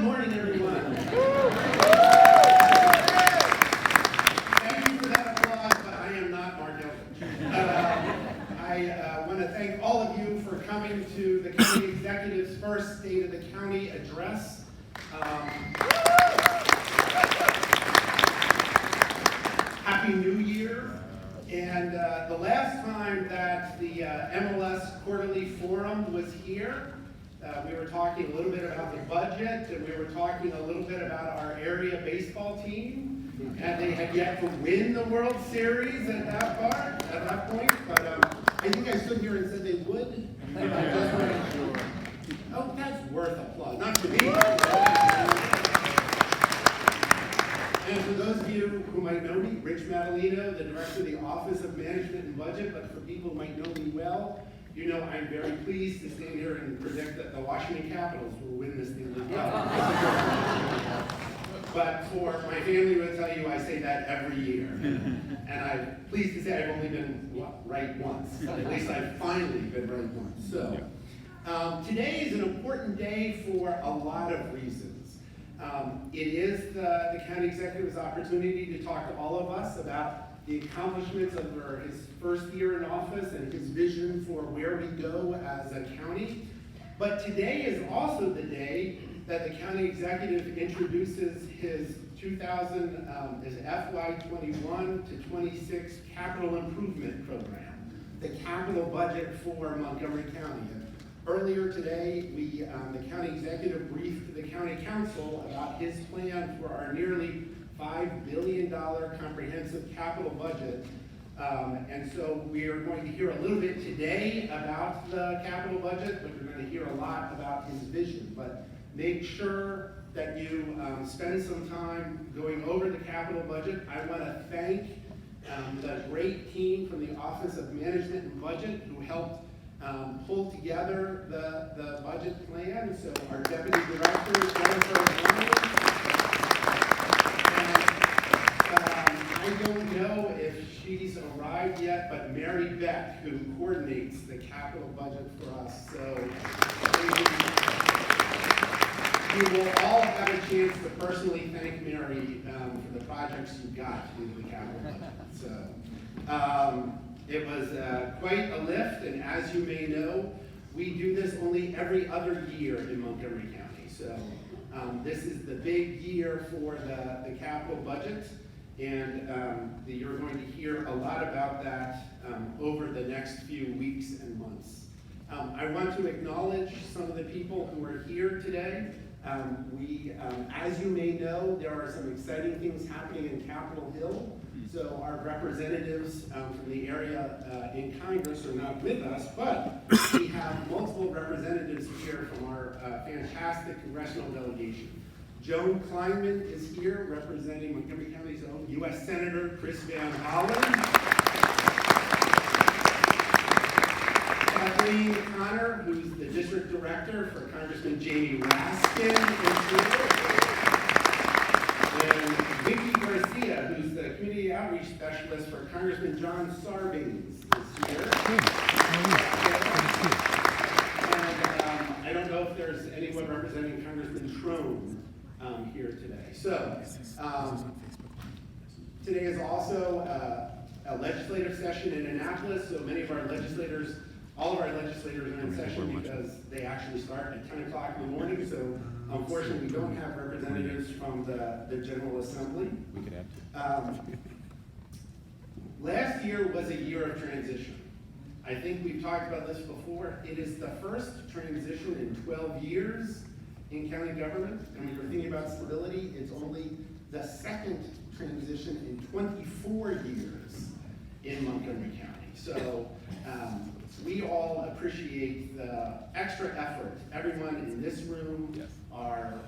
morning, everyone. Thank you for that applause, but I am not Marc Elrich. I want to thank all of you for coming to the County Executive's first State of the County address. Happy New Year. And the last time that the MLS Quarterly Forum was here, we were talking a little bit about the budget, and we were talking a little bit about our area baseball team, and they had yet to win the World Series at that point. But I think I stood here and said they would. Oh, that's worth applause, not to me. And for those of you who might know me, Rich Madalino, the Director of the Office of Management and Budget, but for people who might know me well, you know I'm very pleased to stand here and predict that the Washington Capitals will win this thing as well. But for my family will tell you I say that every year. And I'm pleased to say I've only been right once. At least I've finally been right once. So today is an important day for a lot of reasons. It is the County Executive's opportunity to talk to all of us about the accomplishments of his first year in office and his vision for where we go as a county. But today is also the day that the County Executive introduces his FY 21 to 26 capital improvement program, the capital budget for Montgomery County. Earlier today, the county executive briefed the county council about his plan for our nearly $5 billion comprehensive capital budget. And so we are going to hear a little bit today about the capital budget, but we're going to hear a lot about his vision. But make sure that you spend some time going over the capital budget. I want to thank the great team from the Office of Management and Budget who helped pull together the budget plan. So our Deputy Director, Jennifer Malik, I don't know if she's arrived yet, but Mary Beck, who coordinates the capital budget for us. So we will all have a chance to personally thank Mary for the projects you got into the capital budget. So it was quite a lift, and as you may know, we do this only every other year in Montgomery County. So this is the big year for the capital budget, and you're going to hear a lot about that over the next few weeks and months. I want to acknowledge some of the people who are here today. As you may know, there are some exciting things happening in Capitol Hill. So our representatives from the area in Congress are not with us, but we have multiple representatives here from our fantastic congressional delegation. Joan Kleinman is here representing Montgomery County's own U.S. Senator Chris Van Hollen. Kathleen Connor, who's the district director for Congressman Jamie Raskin, is here. And Vicki Garcia, who's the community outreach specialist for Congressman John Sarbanes, is here. And I don't know if there's anyone representing Congressman Trone here today. So today is also a legislative session in Annapolis, so many of our legislators, all of our legislators are in session because they actually start at 10 o'clock in the morning, so unfortunately we don't have representatives from the General Assembly. We could have two. Last year was a year of transition. I think we've talked about this before. It is the first transition in 12 years in county government, and when you're thinking about stability, it's only the second transition in 24 years in Montgomery County. So we all appreciate the extra effort everyone in this room, yes, our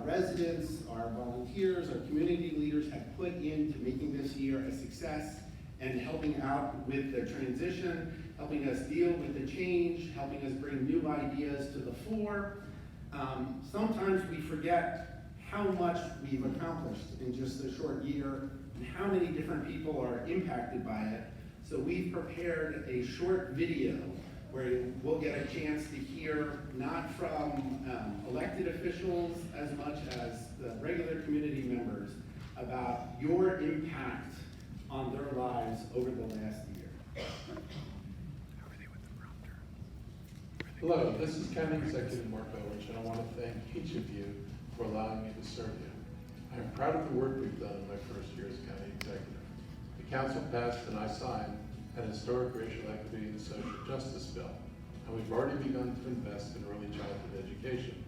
residents, our volunteers, our community leaders have put into making this year a success and helping out with the transition, helping us deal with the change, helping us bring new ideas to the fore. Sometimes we forget how much we've accomplished in just a short year and how many different people are impacted by it. So we've prepared a short video where we'll get a chance to hear not from elected officials as much as the regular community members about your impact on their lives over the last year. Hello, this is County Executive Marc Elrich, and I want to thank each of you for allowing me to serve you. I am proud of the work we've done in my first year as County Executive. The Council passed and I signed an historic racial equity and social justice bill, and we've already begun to invest in early childhood education.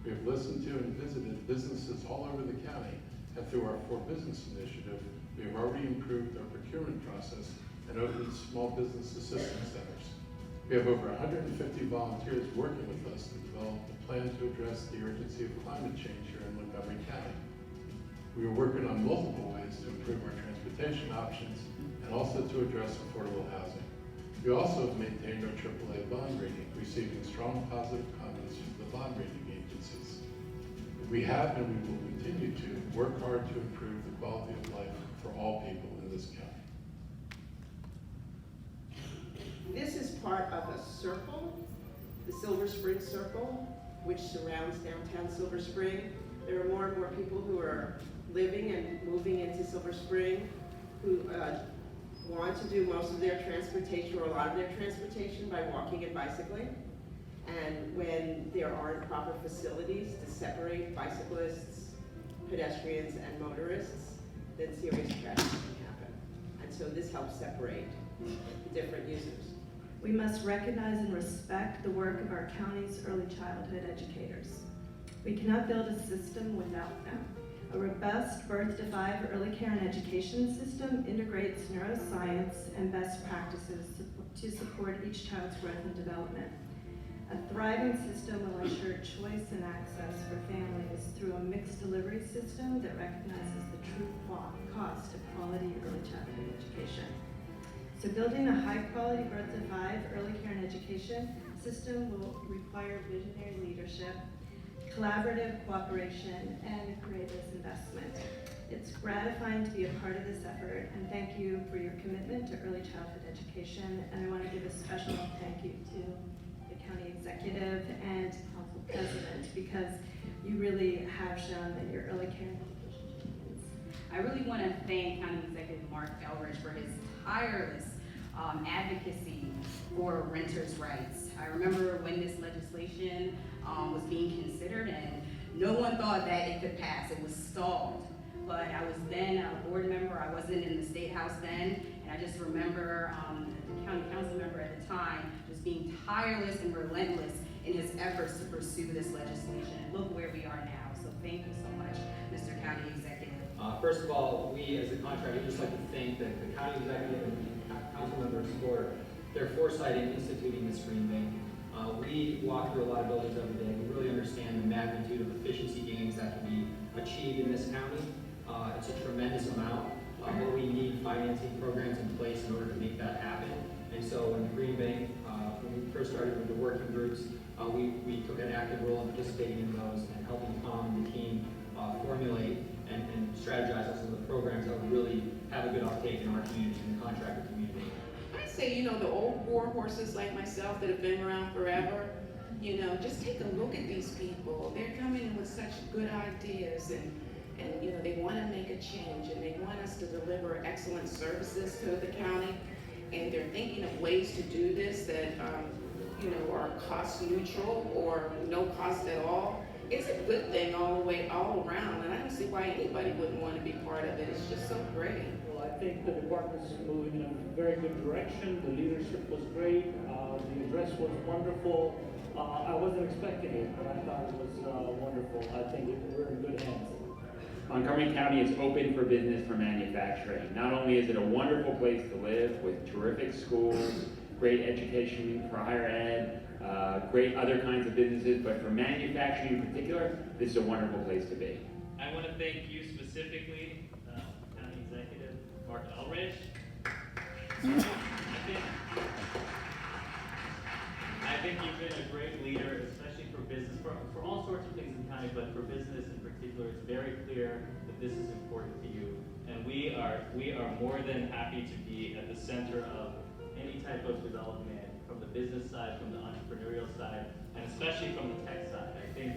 We have listened to and visited businesses all over the county, and through our For Business initiative, we have already improved our procurement process and opened small business assistance centers. We have over 150 volunteers working with us to develop a plan to address the urgency of climate change here in Montgomery County. We are working on multiple ways to improve our transportation options and also to address affordable housing. We also have maintained our AAA bond rating, receiving strong positive comments from the bond rating agencies. We have and we will continue to work hard to improve the quality of life for all people in this county. This is part of a circle, the Silver Spring Circle, which surrounds downtown Silver Spring. There are more and more people who are living and moving into Silver Spring who want to do most of their transportation or a lot of their transportation by walking and bicycling. And when there aren't proper facilities to separate bicyclists, pedestrians, and motorists, then serious tragedy can happen. And so this helps separate the different users. We must recognize and respect the work of our county's early childhood educators. We cannot build a system without them. A robust birth to 5 early care and education system integrates neuroscience and best practices to support each child's growth and development. A thriving system will ensure choice and access for families through a mixed delivery system that recognizes the true cost of quality early childhood education. So building a high-quality birth to 5 early care and education system will require visionary leadership, collaborative cooperation, and courageous investment. It's gratifying to be a part of this effort, and thank you for your commitment to early childhood education. And I want to give a special thank you to the county executive and council president, because you really have shown that your early care and education champions. I really want to thank County Executive Marc Elrich for his tireless advocacy for renters' rights. I remember when this legislation was being considered, and no one thought that it could pass. It was stalled. But I was then a board member. I wasn't in the State House then, and I just remember the county council member at the time just being tireless and relentless in his efforts to pursue this legislation. And look where we are now. So thank you so much, Mr. County Executive. First of all, we as a contractor just like to thank the county executive and council members for their foresight in instituting this green bank. We walk through a lot of buildings every day. We really understand the magnitude of efficiency gains that can be achieved in this county. It's a tremendous amount, but we need financing programs in place in order to make that happen. And so in the green bank, when we first started with the working groups, we took an active role in participating in those and helping Tom and the team formulate and strategize on some of the programs that would really have a good uptake in our community and the contractor community. I say, the old war horses like myself that have been around forever, just take a look at these people. They're coming with such good ideas and they want to make a change and they want us to deliver excellent services to the county. And they're thinking of ways to do this that, are cost neutral or no cost at all. It's a good thing all around, and I don't see why anybody wouldn't want to be part of it. It's just so great. Well, I think the department's moving in a very good direction. The leadership was great. The address was wonderful. I wasn't expecting it, but I thought it was wonderful. I think we're in good hands. Montgomery County is open for business for manufacturing. Not only is it a wonderful place to live with terrific schools, great education for higher ed, great other kinds of businesses, but for manufacturing in particular, this is a wonderful place to be. I want to thank you specifically, County Executive Marc Elrich. I think you've been a great leader, especially for business, for all sorts of things in the county, but for business in particular. It's very clear that this is important to you, and we are more than happy to be at the center of any type of development, from the business side, from the entrepreneurial side, and especially from the tech side. I think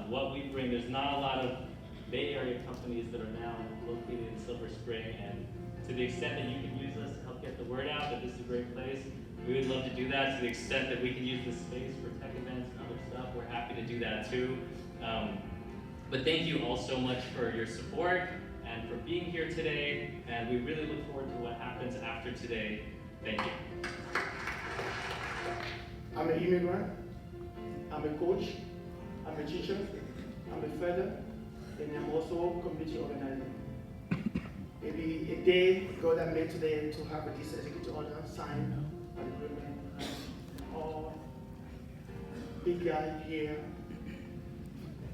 what we bring, there's not a lot of Bay Area companies that are now located in Silver Spring, and to the extent that you can use us to help get the word out that this is a great place, we would love to do that. To the extent that we can use this space for tech events and other stuff, we're happy to do that too. But thank you all so much for your support and for being here today, and we really look forward to what happens after today. Thank you. I'm an immigrant, I'm a coach, I'm a teacher, I'm a father, and I'm also a community organizer. Maybe a day God had made today to have this executive order signed by the government, or big guy here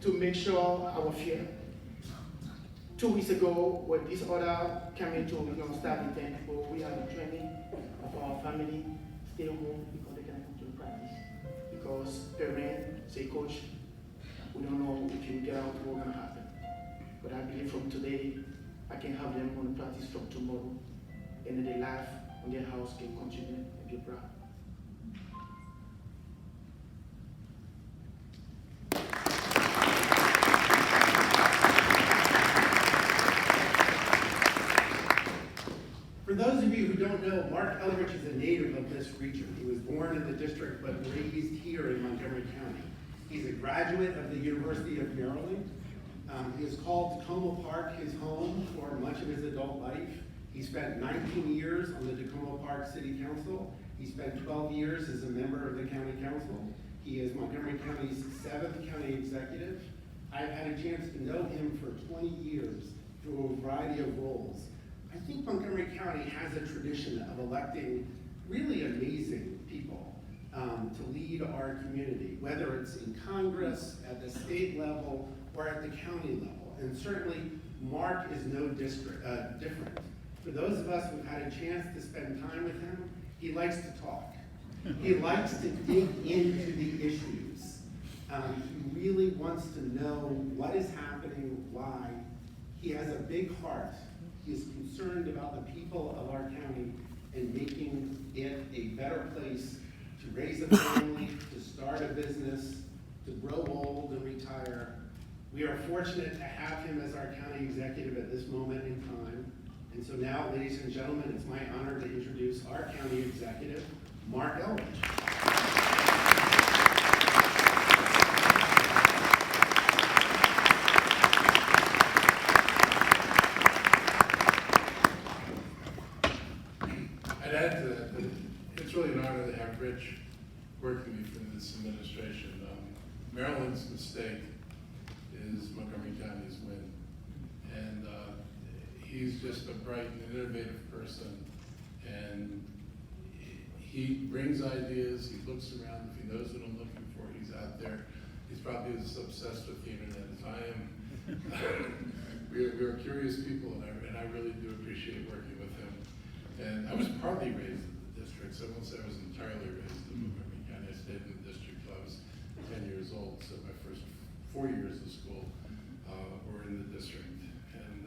to make sure our fear. 2 weeks ago, when this order came into, start the 10 people, we had a training of our family, stay home because they cannot come to the practice. Because parents say, coach, we don't know if you get out, what's gonna happen. But I believe from today, I can have them on the practice from tomorrow, and then their life on their house can continue and be proud. For those of you who don't know, Marc Elrich is a native of this region. He was born in the district but raised here in Montgomery County. He's a graduate of the University of Maryland. He has called Tacoma Park his home for much of his adult life. He spent 19 years on the Tacoma Park City Council. He spent 12 years as a member of the county council. He is Montgomery County's 7th county executive. I've had a chance to know him for 20 years through a variety of roles. I think Montgomery County has a tradition of electing really amazing people to lead our community, whether it's in Congress, at the state level, or at the county level. And certainly, Marc is no different. For those of us who've had a chance to spend time with him, he likes to talk. He likes to dig into the issues. He really wants to know what is happening, why. He has a big heart. He is concerned about the people of our county and making it a better place to raise a family, to start a business, to grow old and retire. We are fortunate to have him as our county executive at this moment in time. And so now, ladies and gentlemen, it's my honor to introduce our county executive, Marc Elrich. I'd add to that, it's really an honor to have Rich working with me for this administration. Maryland's mistake is Montgomery County's win. And he's just a bright and innovative person. And he brings ideas, he looks around, if he knows what I'm looking for, he's out there. He's probably as obsessed with the internet as I am. We're curious people, and I really do appreciate working with him. And I was partly raised in the district, so I won't say I was entirely raised in Montgomery County. I stayed in the district till I was 10 years old, so my first 4 years of school were in the district. And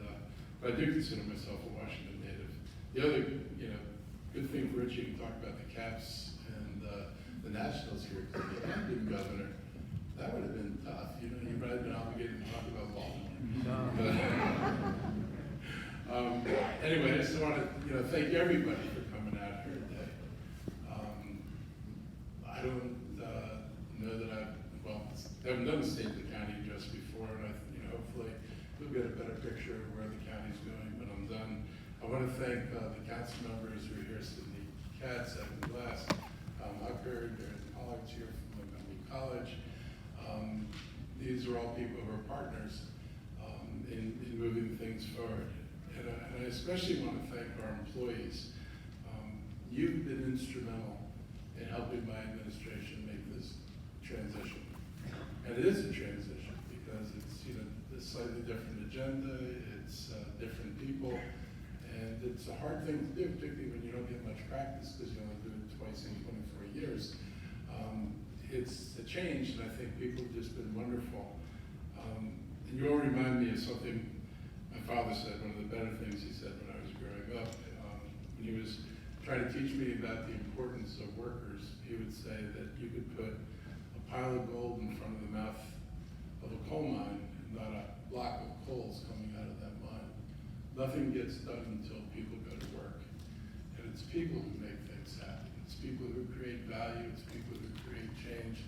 but I do consider myself a Washington native. The other, good thing for Rich, you can talk about the Caps and the Nationals here. Because if he had been governor, that would have been tough. He might have been obligated to talk about Baltimore. Anyway, I just want to thank everybody for coming out here today. I don't know that I haven't done the state of the county just before, and hopefully we'll get a better picture of where the county's going when I'm done. I want to thank the council members who are here, Sydney Katz, Evan Glass, Huck Berry, Darren Pollard here from Montgomery College. These are all people who are partners in moving things forward. And I especially want to thank our employees. You've been instrumental in helping my administration make this transition. And it is a transition because it's a slightly different agenda, it's different people, and it's a hard thing to do, particularly when you don't get much practice because you only do it twice in 24 years. It's a change, and I think people have just been wonderful. And you all remind me of something my father said, one of the better things he said when I was growing up. When he was trying to teach me about the importance of workers, he would say that you could put a pile of gold in front of the mouth of a coal mine and not a block of coals coming out of that mine. Nothing gets done until people go to work. And it's people who make things happen. It's people who create value. It's people who create change.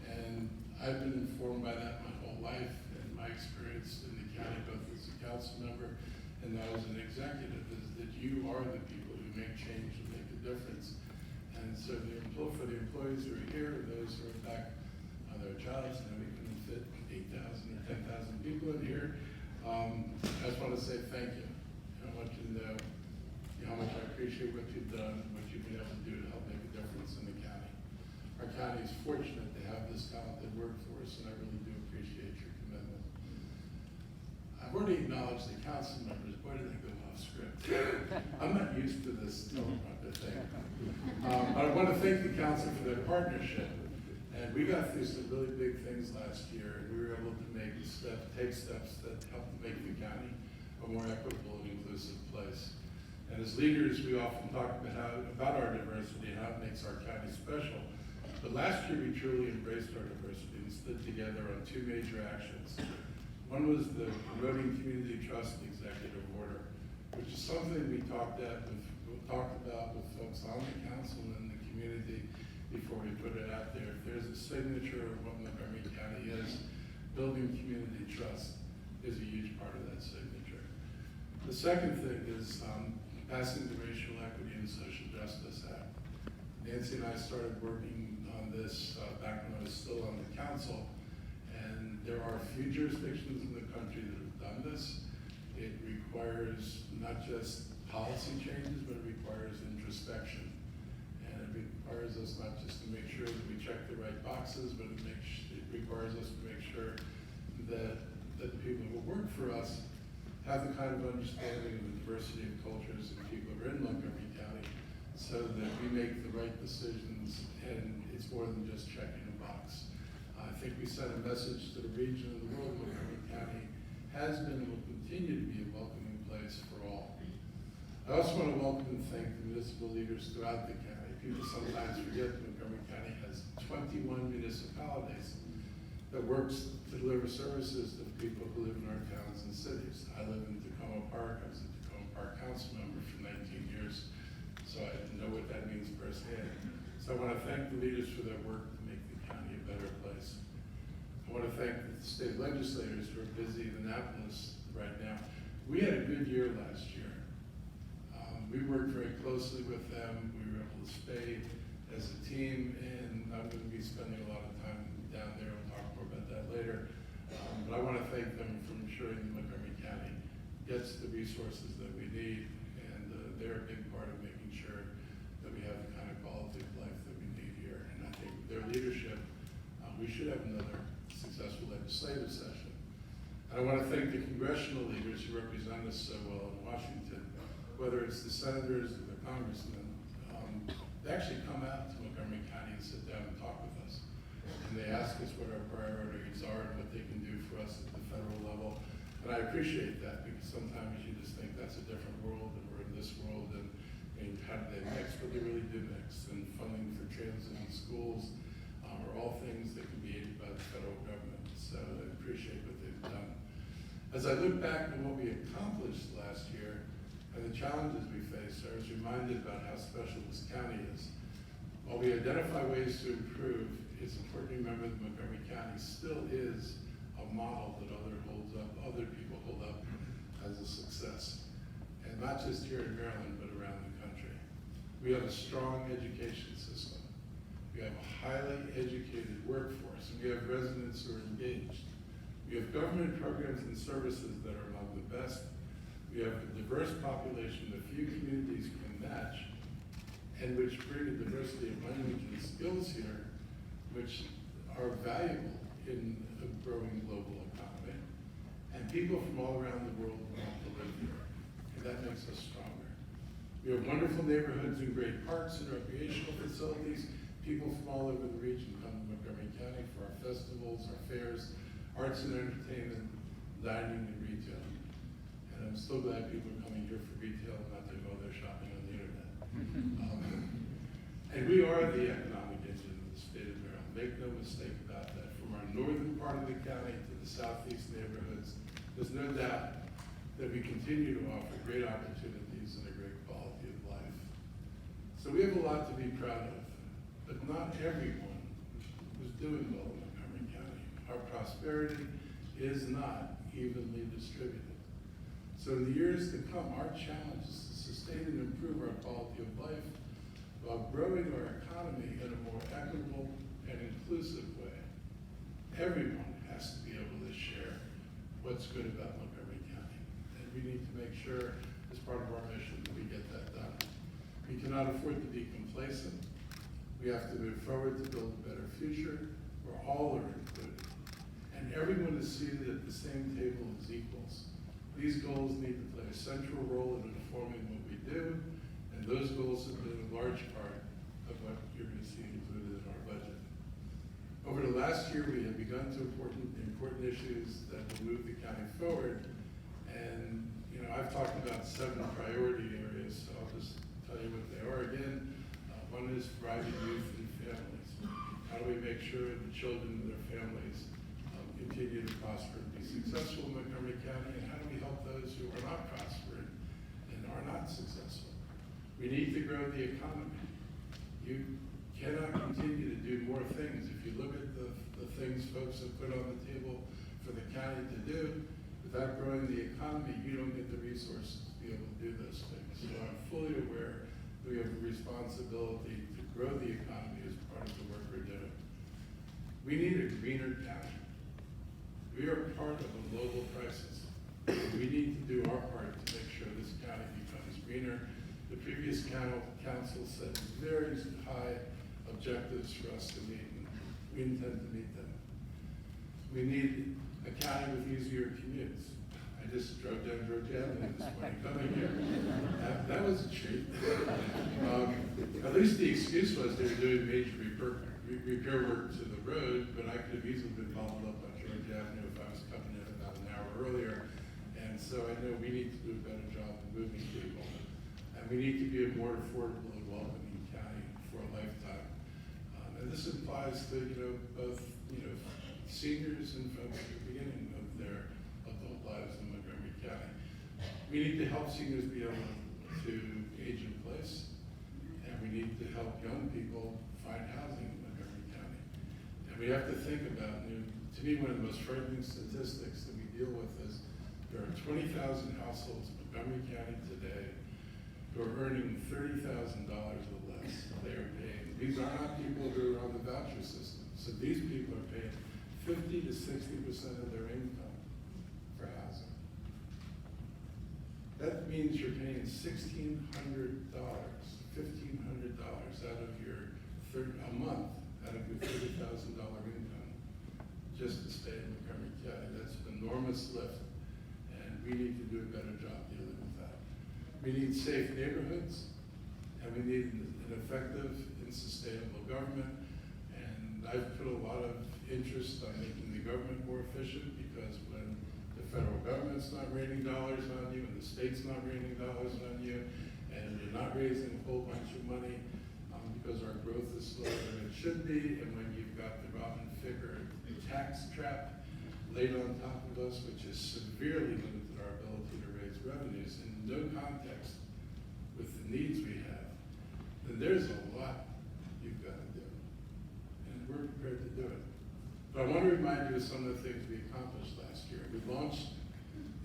And I've been informed by that my whole life, and my experience in the county, both as a council member and now as an executive, is that you are the people who make change and make a difference. And so for the employees who are here, and those who are back on their jobs, and we can fit 8,000 or 10,000 people in here, I just want to say thank you. I want you to know how much I appreciate what you've done and what you've been able to do to help make a difference in the county. Our county is fortunate to have this talented workforce, and I really do appreciate your commitment. I've already acknowledged the council members. Boy, did I go off script. I'm not used to this teleprompter thing. But I want to thank the council for their partnership. And we got through some really big things last year, and we were able to take steps that helped make the county a more equitable and inclusive place. And as leaders, we often talk about our diversity and how it makes our county special. But last year, we truly embraced our diversity and stood together on two major actions. One was the Promoting Community Trust Executive Order, which is something we talked about with folks on the council and the community before we put it out there. If there's a signature of what Montgomery County is, building community trust is a huge part of that signature. The second thing is passing the Racial Equity and Social Justice Act. Nancy and I started working on this back when I was still on the council, and there are few jurisdictions in the country that have done this. It requires not just policy changes, but it requires introspection. And it requires us not just to make sure that we check the right boxes, but it requires us to make sure that the people who work for us have the kind of understanding of the diversity of cultures and people who are in Montgomery County, so that we make the right decisions, and it's more than just checking a box. I think we sent a message to the region and the world. Montgomery County has been and will continue to be a welcoming place for all. I also want to welcome and thank the municipal leaders throughout the county. People sometimes forget Montgomery County has 21 municipalities that works to deliver services to people who live in our towns and cities. I live in Tacoma Park. I was a Tacoma Park council member for 19 years, so I know what that means firsthand. So I want to thank the leaders for their work to make the county a better place. I want to thank the state legislators who are busy in Annapolis right now. We had a good year last year. We worked very closely with them. We were able to stay as a team, and I'm going to be spending a lot of time down there. We'll talk more about that later. But I want to thank them for ensuring that Montgomery County gets the resources that we need, and they're a big part of making sure that we have the kind of quality of life that we need here. And I think with their leadership, we should have another successful legislative session. And I want to thank the congressional leaders who represent us so well in Washington, whether it's the senators or the congressmen. They actually come out to Montgomery County and sit down and talk with us. And they ask us what our priorities are and what they can do for us at the federal level. And I appreciate that, because sometimes you just think that's a different world and we're in this world, and how do they mix? But they really do mix. And funding for transit and schools are all things that can be aided by the federal government. So I appreciate what they've done. As I look back at what we accomplished last year and the challenges we faced, I was reminded about how special this county is. While we identify ways to improve, it's important to remember that Montgomery County still is a model that other people hold up as a success. And not just here in Maryland, but around the country. We have a strong education system. We have a highly educated workforce, and we have residents who are engaged. We have government programs and services that are among the best. We have a diverse population that few communities can match, and which bring a diversity of language and skills here, which are valuable in a growing global economy. And people from all around the world want to live here, and that makes us stronger. We have wonderful neighborhoods and great parks and recreational facilities. People from all over the region come to Montgomery County for our festivals, our fairs, arts and entertainment, dining, and retail. And I'm so glad people are coming here for retail and not doing all their shopping on the internet. And we are the economic engine of the state of Maryland. Make no mistake about that. From our northern part of the county to the southeast neighborhoods, there's no doubt that we continue to offer great opportunities and a great quality of life. So we have a lot to be proud of, but not everyone is doing well in Montgomery County. Our prosperity is not evenly distributed. So in the years to come, our challenge is to sustain and improve our quality of life while growing our economy in a more equitable and inclusive way. Everyone has to be able to share what's good about Montgomery County. And we need to make sure, as part of our mission, that we get that done. We cannot afford to be complacent. We have to move forward to build a better future where all are included. And everyone is seated at the same table as equals. These goals need to play a central role in informing what we do, and those goals have been a large part of what you're going to see included in our budget. Over the last year, we have begun to important issues that will move the county forward. And I've talked about 7 priority areas, so I'll just tell you what they are again. One is thriving youth and families. How do we make sure the children and their families continue to prosper and be successful in Montgomery County? And how do we help those who are not prospering and are not successful? We need to grow the economy. You cannot continue to do more things. If you look at the things folks have put on the table for the county to do, without growing the economy, you don't get the resources to be able to do those things. So I'm fully aware that we have a responsibility to grow the economy as part of the work we're doing. We need a greener county. We are part of a global crisis. We need to do our part to make sure this county becomes greener. The previous council set very high objectives for us to meet, and we intend to meet them. We need a county with easier commutes. I just drove down George Avenue this morning coming here. That was a treat. At least the excuse was they were doing major repair work to the road, but I could have easily been bottled up on George Avenue if I was coming in about an hour earlier. And so I know we need to do a better job of moving people. And we need to be a more affordable and welcoming county for a lifetime. And this applies to, both, seniors and folks at the beginning of their adult lives in Montgomery County. We need to help seniors be able to age in place, and we need to help young people find housing in Montgomery County. And we have to think about, to me, one of the most frightening statistics that we deal with is there are 20,000 households in Montgomery County today who are earning $30,000 or less. They are paying. These are not people who are on the voucher system. So these people are paying 50 to 60% of their income for housing. That means you're paying $1,600, $1,500 out of your a month out of your $30,000 income just to stay in Montgomery County. That's an enormous lift, and we need to do a better job dealing with that. We need safe neighborhoods, and we need an effective and sustainable government. And I've put a lot of interest on making the government more efficient, because when the federal government's not raining dollars on you and the state's not raining dollars on you, and you're not raising a whole bunch of money because our growth is slower than it should be, and when you've got the Robin Ficker tax trap laid on top of us, which has severely limited our ability to raise revenues in no context with the needs we have, then there's a lot you've got to do. And we're prepared to do it. But I want to remind you of some of the things we accomplished last year. We launched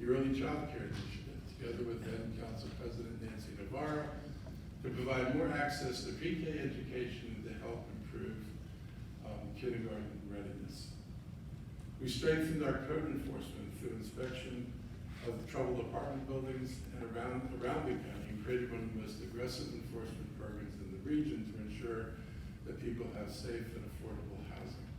the Early Child Care Initiative together with then Council President Nancy Navarro to provide more access to pre-K education and to help improve kindergarten readiness. We strengthened our code enforcement through inspection of the troubled apartment buildings and around the county, and created one of the most aggressive enforcement programs in the region to ensure that people have safe and affordable housing.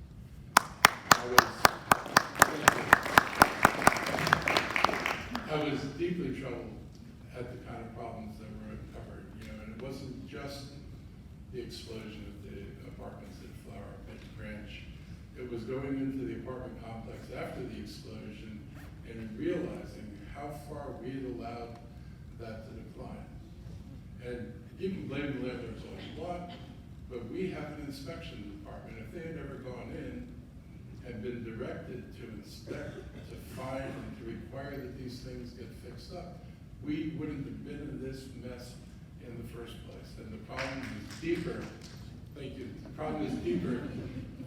I was deeply troubled at the kind of problems that were uncovered, and it wasn't just the explosion of the apartments at Flower Branch. It was going into the apartment complex after the explosion and realizing how far we had allowed that to decline. And You can blame the landlords all you want, but we have an inspection department. If they had ever gone in and been directed to inspect, to find, and to require that these things get fixed up, we wouldn't have been in this mess in the first place. And the problem is deeper. Thank you. The problem is deeper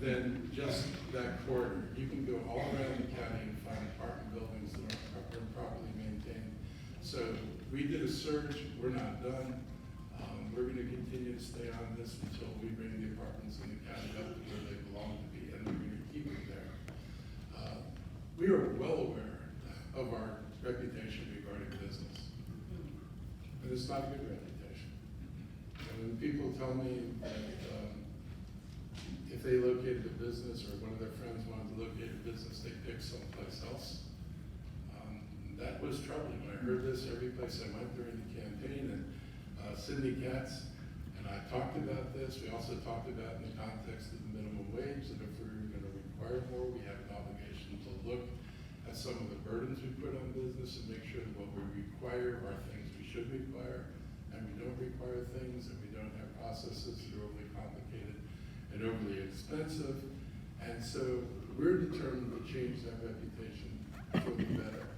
than just that corridor. You can go all around the county and find apartment buildings that aren't properly maintained. So we did a search. We're not done. We're going to continue to stay on this until we bring the apartments in the county up to where they belong to be, and we're going to keep them there. We are well aware of our reputation regarding business, and it's not a good reputation. And when people tell me that if they located a business or one of their friends wanted to locate a business, they pick someplace else, that was troubling. When I heard this every place I went during the campaign, and Cindy Katz and I talked about this. We also talked about in the context of the minimum wage that if we were going to require more, we have an obligation to look at some of the burdens we put on business and make sure that what we require are things we should require, and we don't require things, and we don't have processes that are overly complicated and overly expensive. And so we're determined to change that reputation for the better.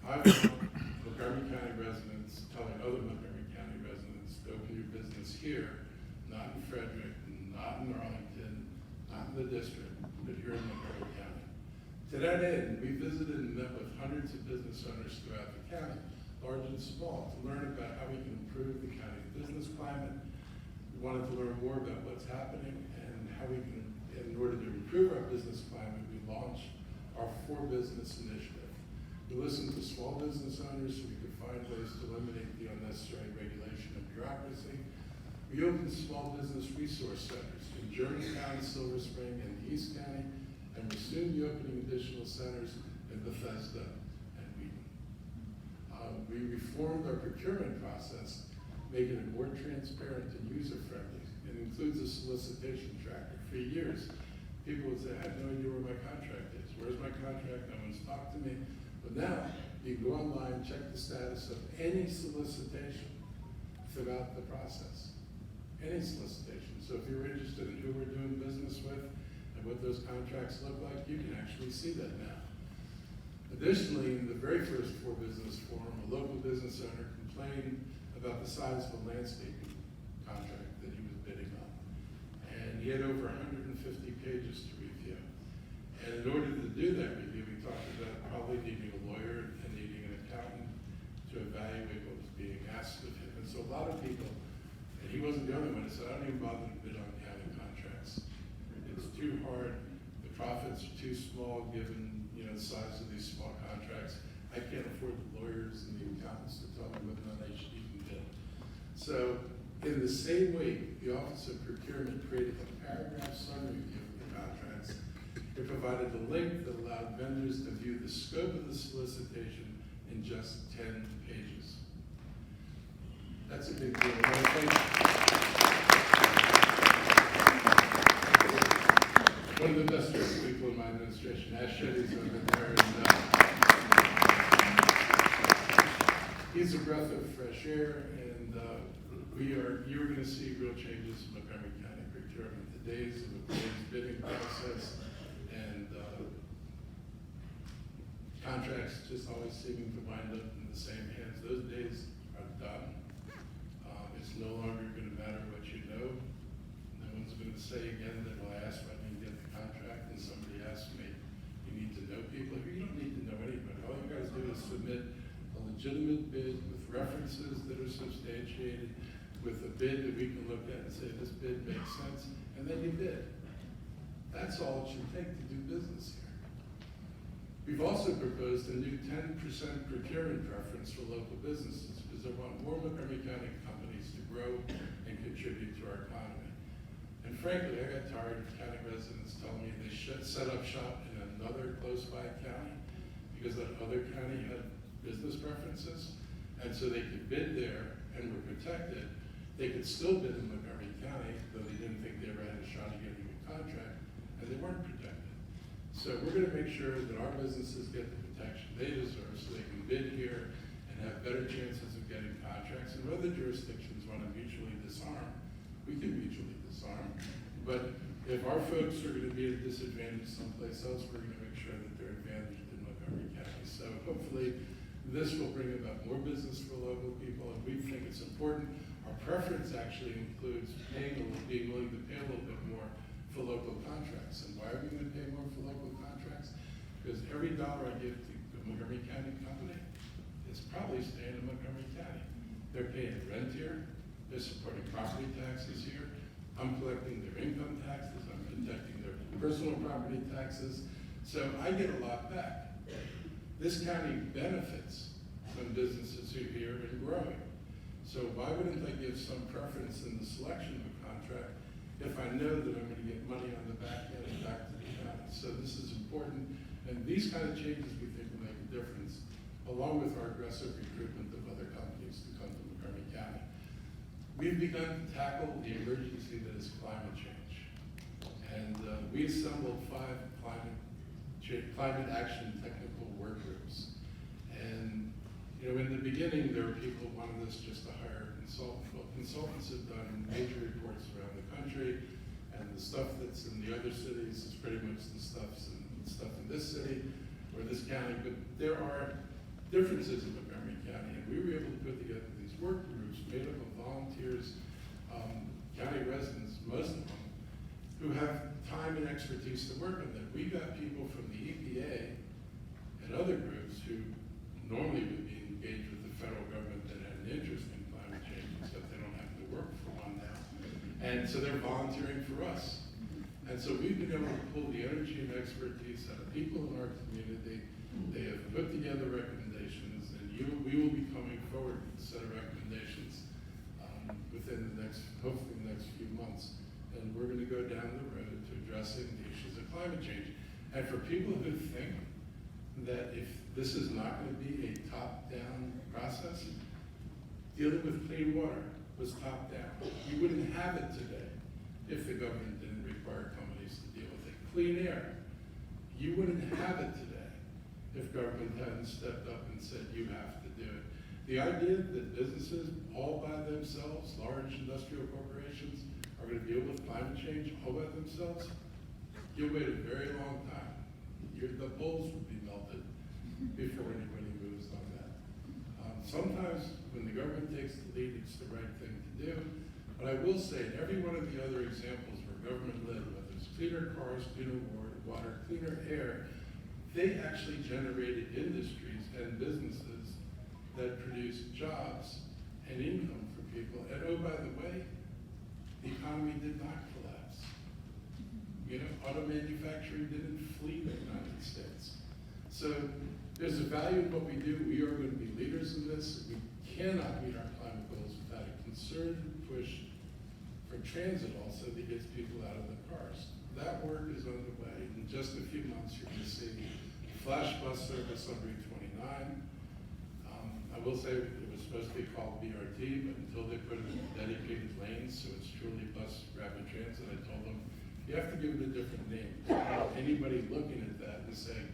I want Montgomery County residents telling other Montgomery County residents to open your business here, not in Frederick, not in Arlington, not in the district, but here in Montgomery County. To that end, we visited and met with hundreds of business owners throughout the county, large and small, to learn about how we can improve the county's business climate. We wanted to learn more about what's happening and how we can, in order to improve our business climate, we launched our For Business initiative. We listened to small business owners so we could find ways to eliminate the unnecessary regulation and bureaucracy. We opened small business resource centers in Germantown, Silver Spring, and East County, and we're soon be opening additional centers in Bethesda and Wheaton. We reformed our procurement process, making it more transparent and user-friendly. It includes a solicitation tracker. For years, people would say, I have no idea where my contract is. Where's my contract? No one's talked to me. But now, you can go online, check the status of any solicitation throughout the process. Any solicitation. So if you're interested in who we're doing business with and what those contracts look like, you can actually see that now. Additionally, in the very first For Business forum, a local business owner complained about the size of a landscaping contract that he was bidding on. And he had over 150 pages to review. And in order to do that review, we talked about probably needing a lawyer and needing an accountant to evaluate what was being asked of him. And so a lot of people, and he wasn't the only one, he said, I don't even bother to bid on county contracts. It's too hard, the profits are too small given the size of these small contracts. I can't afford the lawyers and the accountants to tell me whether or not I should even bid. So in the same week, the Office of Procurement created a paragraph summary review of the contracts. It provided a link that allowed vendors to view the scope of the solicitation in just 10 pages. That's a big deal. One of the best people in my administration, Ash Shetty's over there, and he's a breath of fresh air, and you're going to see real changes in Montgomery County procurement. The days of the bidding process and contracts just always seeming to wind up in the same hands, those days are done. It's no longer going to matter what you know. No one's going to say again that, well, I asked if I didn't get the contract, and somebody asked me, you need to know people. You don't need to know anybody. All you guys do is submit a legitimate bid with references that are substantiated, with a bid that we can look at and say, this bid makes sense, and then you bid. That's all it should take to do business here. We've also proposed a new 10% procurement preference for local businesses because I want more Montgomery County companies to grow and contribute to our economy. And frankly, I got tired of county residents telling me they should set up shop in another close by county because that other county had business preferences, and so they could bid there and were protected. They could still bid in Montgomery County, though they didn't think they ever had a shot at getting a contract, and they weren't protected. So we're going to make sure that our businesses get the protection they deserve so they can bid here and have better chances of getting contracts. And other jurisdictions want to mutually disarm, we can mutually disarm. But if our folks are going to be at a disadvantage someplace else, we're going to make sure that they're advantaged in Montgomery County. So hopefully this will bring about more business for local people, and we think it's important. Our preference actually includes being willing to pay a little bit more for local contracts. And why are we going to pay more for local contracts? Because every dollar I give to a Montgomery County company is probably staying in Montgomery County. They're paying rent here, they're supporting property taxes here, I'm collecting their income taxes, I'm protecting their personal property taxes, so I get a lot back. This county benefits when businesses are here and growing. So why wouldn't I give some preference in the selection of a contract if I know that I'm going to get money on the back end and back to the county? So this is important, and these kind of changes we think will make a difference, along with our aggressive recruitment of other companies to come to Montgomery County. We've begun to tackle the emergency that is climate change, and we assembled 5 climate action technical work groups. And in the beginning, there were people who wanted us just to hire consultants. Well, consultants have done major reports around the country, and the stuff that's in the other cities is pretty much the stuff in this city or this county. But there are differences in Montgomery County, and we were able to put together these work groups made up of volunteers, county residents, most of them, who have time and expertise to work on that. We got people from the EPA and other groups who normally would be engaged with the federal government that had an interest in climate change, except they don't have to work for one now. And so they're volunteering for us. And so we've been able to pull the energy and expertise out of people in our community. They have put together recommendations, and we will be coming forward with a set of recommendations within hopefully the next few months. And we're going to go down the road to addressing the issues of climate change. And for people who think that if this is not going to be a top-down process, dealing with clean water was top-down. You wouldn't have it today if the government didn't require companies to deal with it. Clean air, you wouldn't have it today if government hadn't stepped up and said you have to do it. The idea that businesses all by themselves, large industrial corporations, are going to deal with climate change all by themselves, you'll wait a very long time. The poles will be melted before anybody moves on that. Sometimes when the government takes the lead, it's the right thing to do. But I will say, in every one of the other examples where government led, whether it's cleaner cars, cleaner water, cleaner air, they actually generated industries and businesses that produced jobs and income for people. And oh, by the way, the economy did not collapse. Auto manufacturing didn't flee the United States. So there's a value in what we do. We are going to be leaders in this. We cannot meet our climate goals without a concerted push for transit also that gets people out of the cars. That work is underway. In just a few months, you're going to see flash bus service on Route 29. I will say it was supposed to be called BRT, but until they put it in dedicated lanes, so it's truly bus rapid transit, I told them, you have to give it a different name. Anybody looking at that and saying,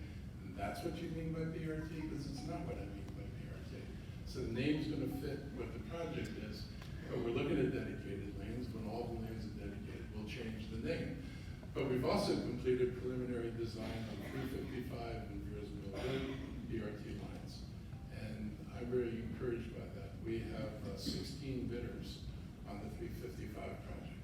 that's what you mean by BRT? Because it's not what I mean by BRT. So the name's going to fit what the project is, but we're looking at dedicated lanes. When all the lanes are dedicated, we'll change the name. But we've also completed preliminary design on 355 and Viewers Mill Road BRT lines. And I'm very encouraged by that. We have 16 bidders on the 355 project.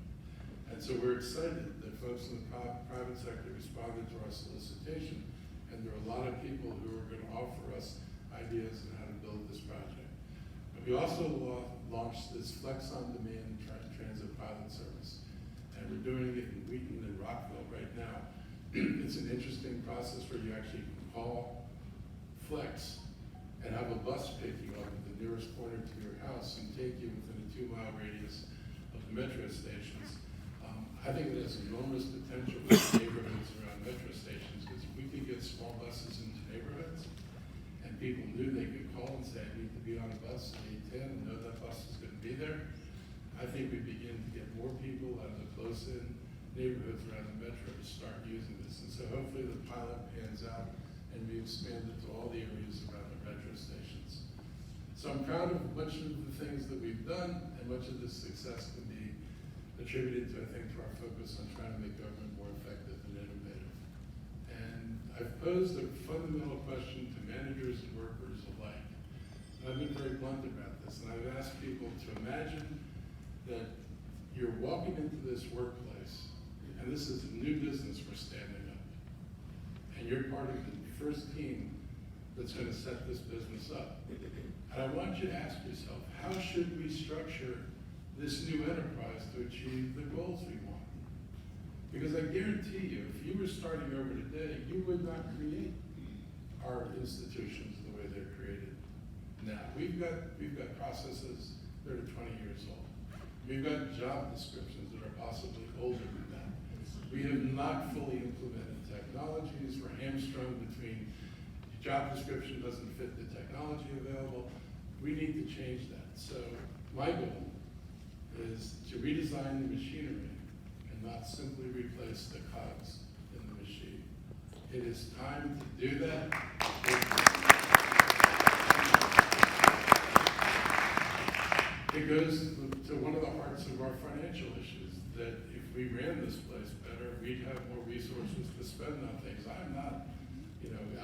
And so we're excited that folks in the private sector responded to our solicitation, and there are a lot of people who are going to offer us ideas on how to build this project. But we also launched this Flex on Demand transit pilot service, and we're doing it in Wheaton and Rockville right now. It's an interesting process where you actually can call Flex and have a bus pick you up at the nearest corner to your house and take you within a 2-mile radius of the metro stations. I think it has enormous potential for neighborhoods around metro stations, because if we could get small buses into neighborhoods and people knew they could call and say, I need to be on a bus at 8:10 and know that bus is going to be there, I think we begin to get more people out of the close-in neighborhoods around the metro to start using this. And so hopefully the pilot pans out and we expand it to all the areas around the metro stations. So much of the things that we've done and much of this success can be attributed to, I think, to our focus on trying to make government more effective and innovative. And I've posed a fundamental question to managers and workers alike. And I've been very blunt about this, and I've asked people to imagine that you're walking into this workplace, and this is a new business we're standing up, and you're part of the first team that's going to set this business up. And I want you to ask yourself, how should we structure this new enterprise to achieve the goals we want? Because I guarantee you, if you were starting over today, you would not create our institutions the way they're created now. We've got processes that are 20 years old. We've got job descriptions that are possibly older than that. We have not fully implemented technologies. We're hamstrung between job description doesn't fit the technology available. We need to change that. So my goal is to redesign the machinery and not simply replace the cogs in the machine. It is time to do that. It goes to one of the hearts of our financial issues, that if we ran this place better, we'd have more resources to spend on things. I'm not,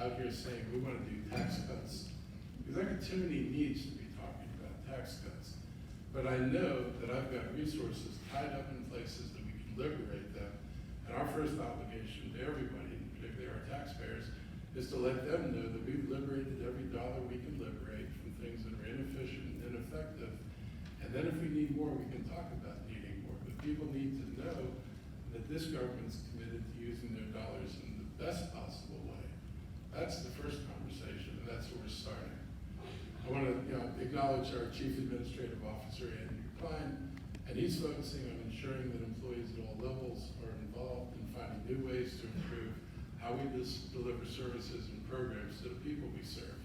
out here saying we want to do tax cuts, because I got too many needs to be talking about tax cuts. But I know that I've got resources tied up in places that we can liberate them. And our first obligation to everybody, particularly our taxpayers, is to let them know that we've liberated every dollar we can liberate from things that are inefficient and ineffective. And then if we need more, we can talk about needing more. But people need to know that this government's committed to using their dollars in the best possible way. That's the first conversation, and that's where we're starting. I want to acknowledge our Chief Administrative Officer, Andrew Klein, and he's focusing on ensuring that employees at all levels are involved in finding new ways to improve how we deliver services and programs to the people we serve.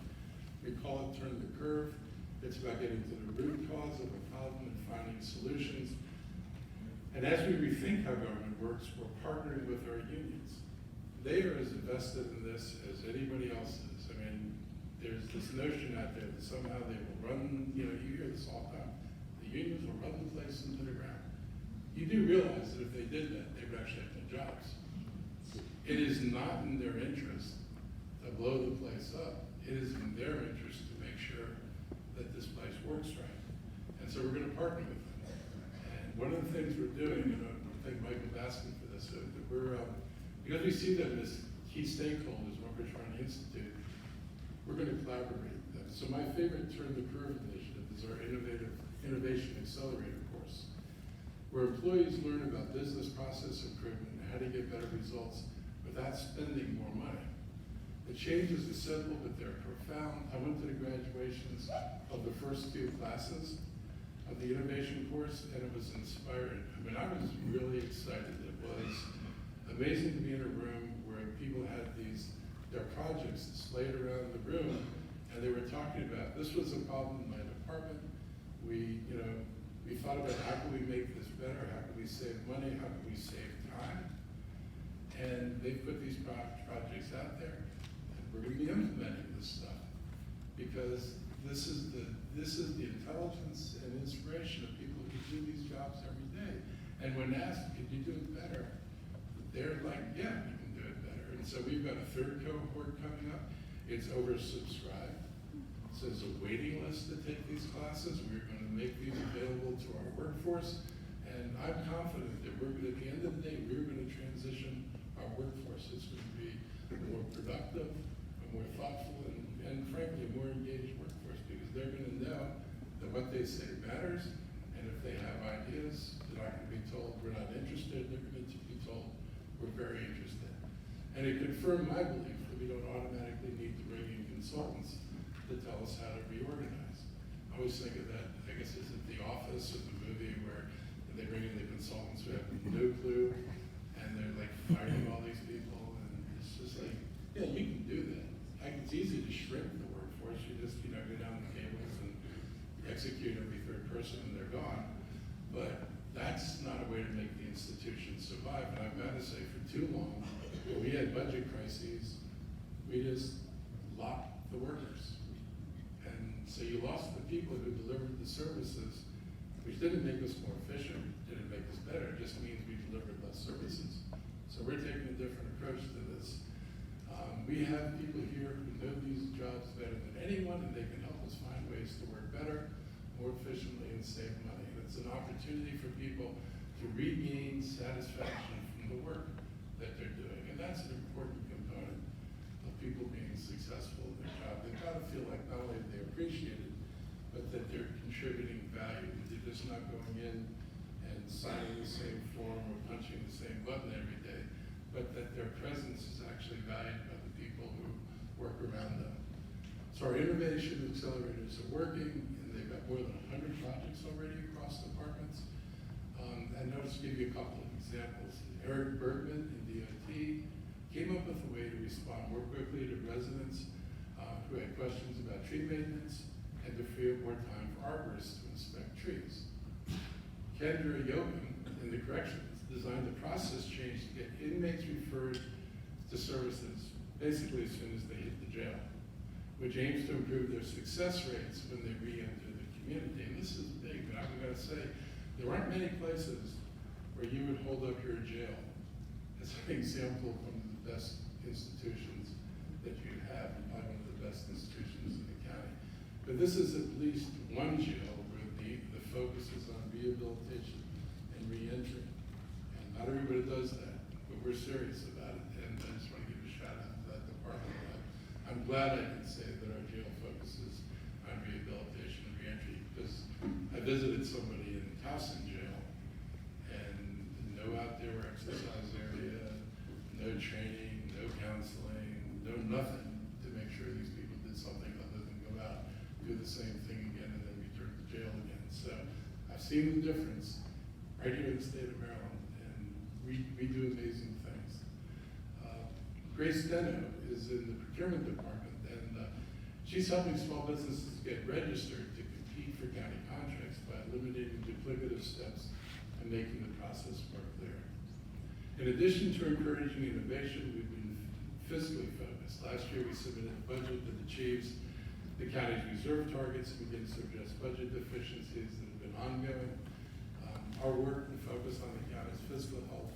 We call it Turn the Curve. It's about getting to the root cause of a problem and finding solutions. And as we rethink how government works, we're partnering with our unions. They are as invested in this as anybody else is. I mean, there's this notion out there that somehow they will run, you hear this all the time, the unions will run the place into the ground. You do realize that if they did that, they would actually have no jobs. It is not in their interest to blow the place up. It is in their interest to make sure that this place works right. And so we're going to partner with them. And one of the things we're doing, and I think Mike was asking for this, that we're, because we see them as key stakeholders, what we're trying to institute, we're going to collaborate with them. So my favorite Turn the Curve initiative is our Innovation Accelerator course, where employees learn about business process improvement and how to get better results without spending more money. The changes are simple, but they're profound. I went to the graduations of the first two classes of the innovation course, and it was inspiring. I mean, I was really excited. It was amazing to be in a room where people had their projects displayed around the room, and they were talking about, this was a problem in my department. We thought about how can we make this better, how can we save money, how can we save time, and they put these projects out there, and we're going to be implementing this stuff, because this is the intelligence and inspiration of people who do these jobs every day. And when asked, could you do it better? They're like, yeah, we can do it better. And so we've got a third cohort coming up. It's oversubscribed. So there's a waiting list to take these classes. We're going to make these available to our workforce. And I'm confident that at the end of the day, we're going to transition our workforce. It's going to be a more productive, a more thoughtful, and frankly, a more engaged workforce, because they're going to know that what they say matters. And if they have ideas, they're not going to be told we're not interested. They're going to be told we're very interested. And it confirmed my belief that we don't automatically need to bring in consultants to tell us how to reorganize. I always think of that, I guess it's at The Office or the movie where they bring in the consultants who have no clue, and they're like firing all these people, and it's just like, yeah, you can do that. It's easy to shrink the workforce. You just, go down the tables and execute every third person and they're gone. But that's not a way to make the institution survive. And I've got to say, for too long, when we had budget crises, we just locked the workers. And so you you lost the people who delivered the services, which didn't make us more efficient, didn't make us better, it just means we delivered less services. So we're taking a different approach to this. We have people here who know these jobs better than anyone, and they can help us find ways to work better, more efficiently, and save money. And it's an opportunity for people to regain satisfaction from the work that they're doing. And that's an important component of people being successful in their job. They've got to feel like not only are they appreciated, but that they're contributing value. They're just not going in and signing the same form or punching the same button every day, but that their presence is actually valued by the people who work around them. So our innovation accelerators are working, and they've got more than 100 projects already across departments. And I'll just give you a couple of examples. Eric Bergman in DOT came up with a way to respond more quickly to residents who had questions about tree maintenance and to free up more time for arborists to inspect trees. Kendra Yogan in the corrections designed a process change to get inmates referred to services basically as soon as they hit the jail, which aims to improve their success rates when they re-enter the community. And this is big, but I've got to say, there aren't many places where you would hold up your jail as an example of one of the best institutions that you have, and probably one of the best institutions in the county. But this is at least one jail where the focus is on rehabilitation and re-entry. And not everybody does that, but we're serious about it. And I just want to give a shout out to that department. I'm glad I can say that our jail focuses on rehabilitation and re-entry, because I visited somebody in Towson jail, and no outdoor exercise area, no training, no counseling, no nothing to make sure these people did something other than go out, do the same thing again, and then return to jail again. So I've seen the difference right here in the state of Maryland, and we do amazing things. Grace Deno is in the procurement department, and she's helping small businesses get registered to compete for county contracts by eliminating duplicative steps and making the process more clear. In addition to encouraging innovation, we've been fiscally focused. Last year, we submitted a budget that achieves the county's reserve targets and begins to address budget deficiencies that have been ongoing. Our work and focus on the county's fiscal health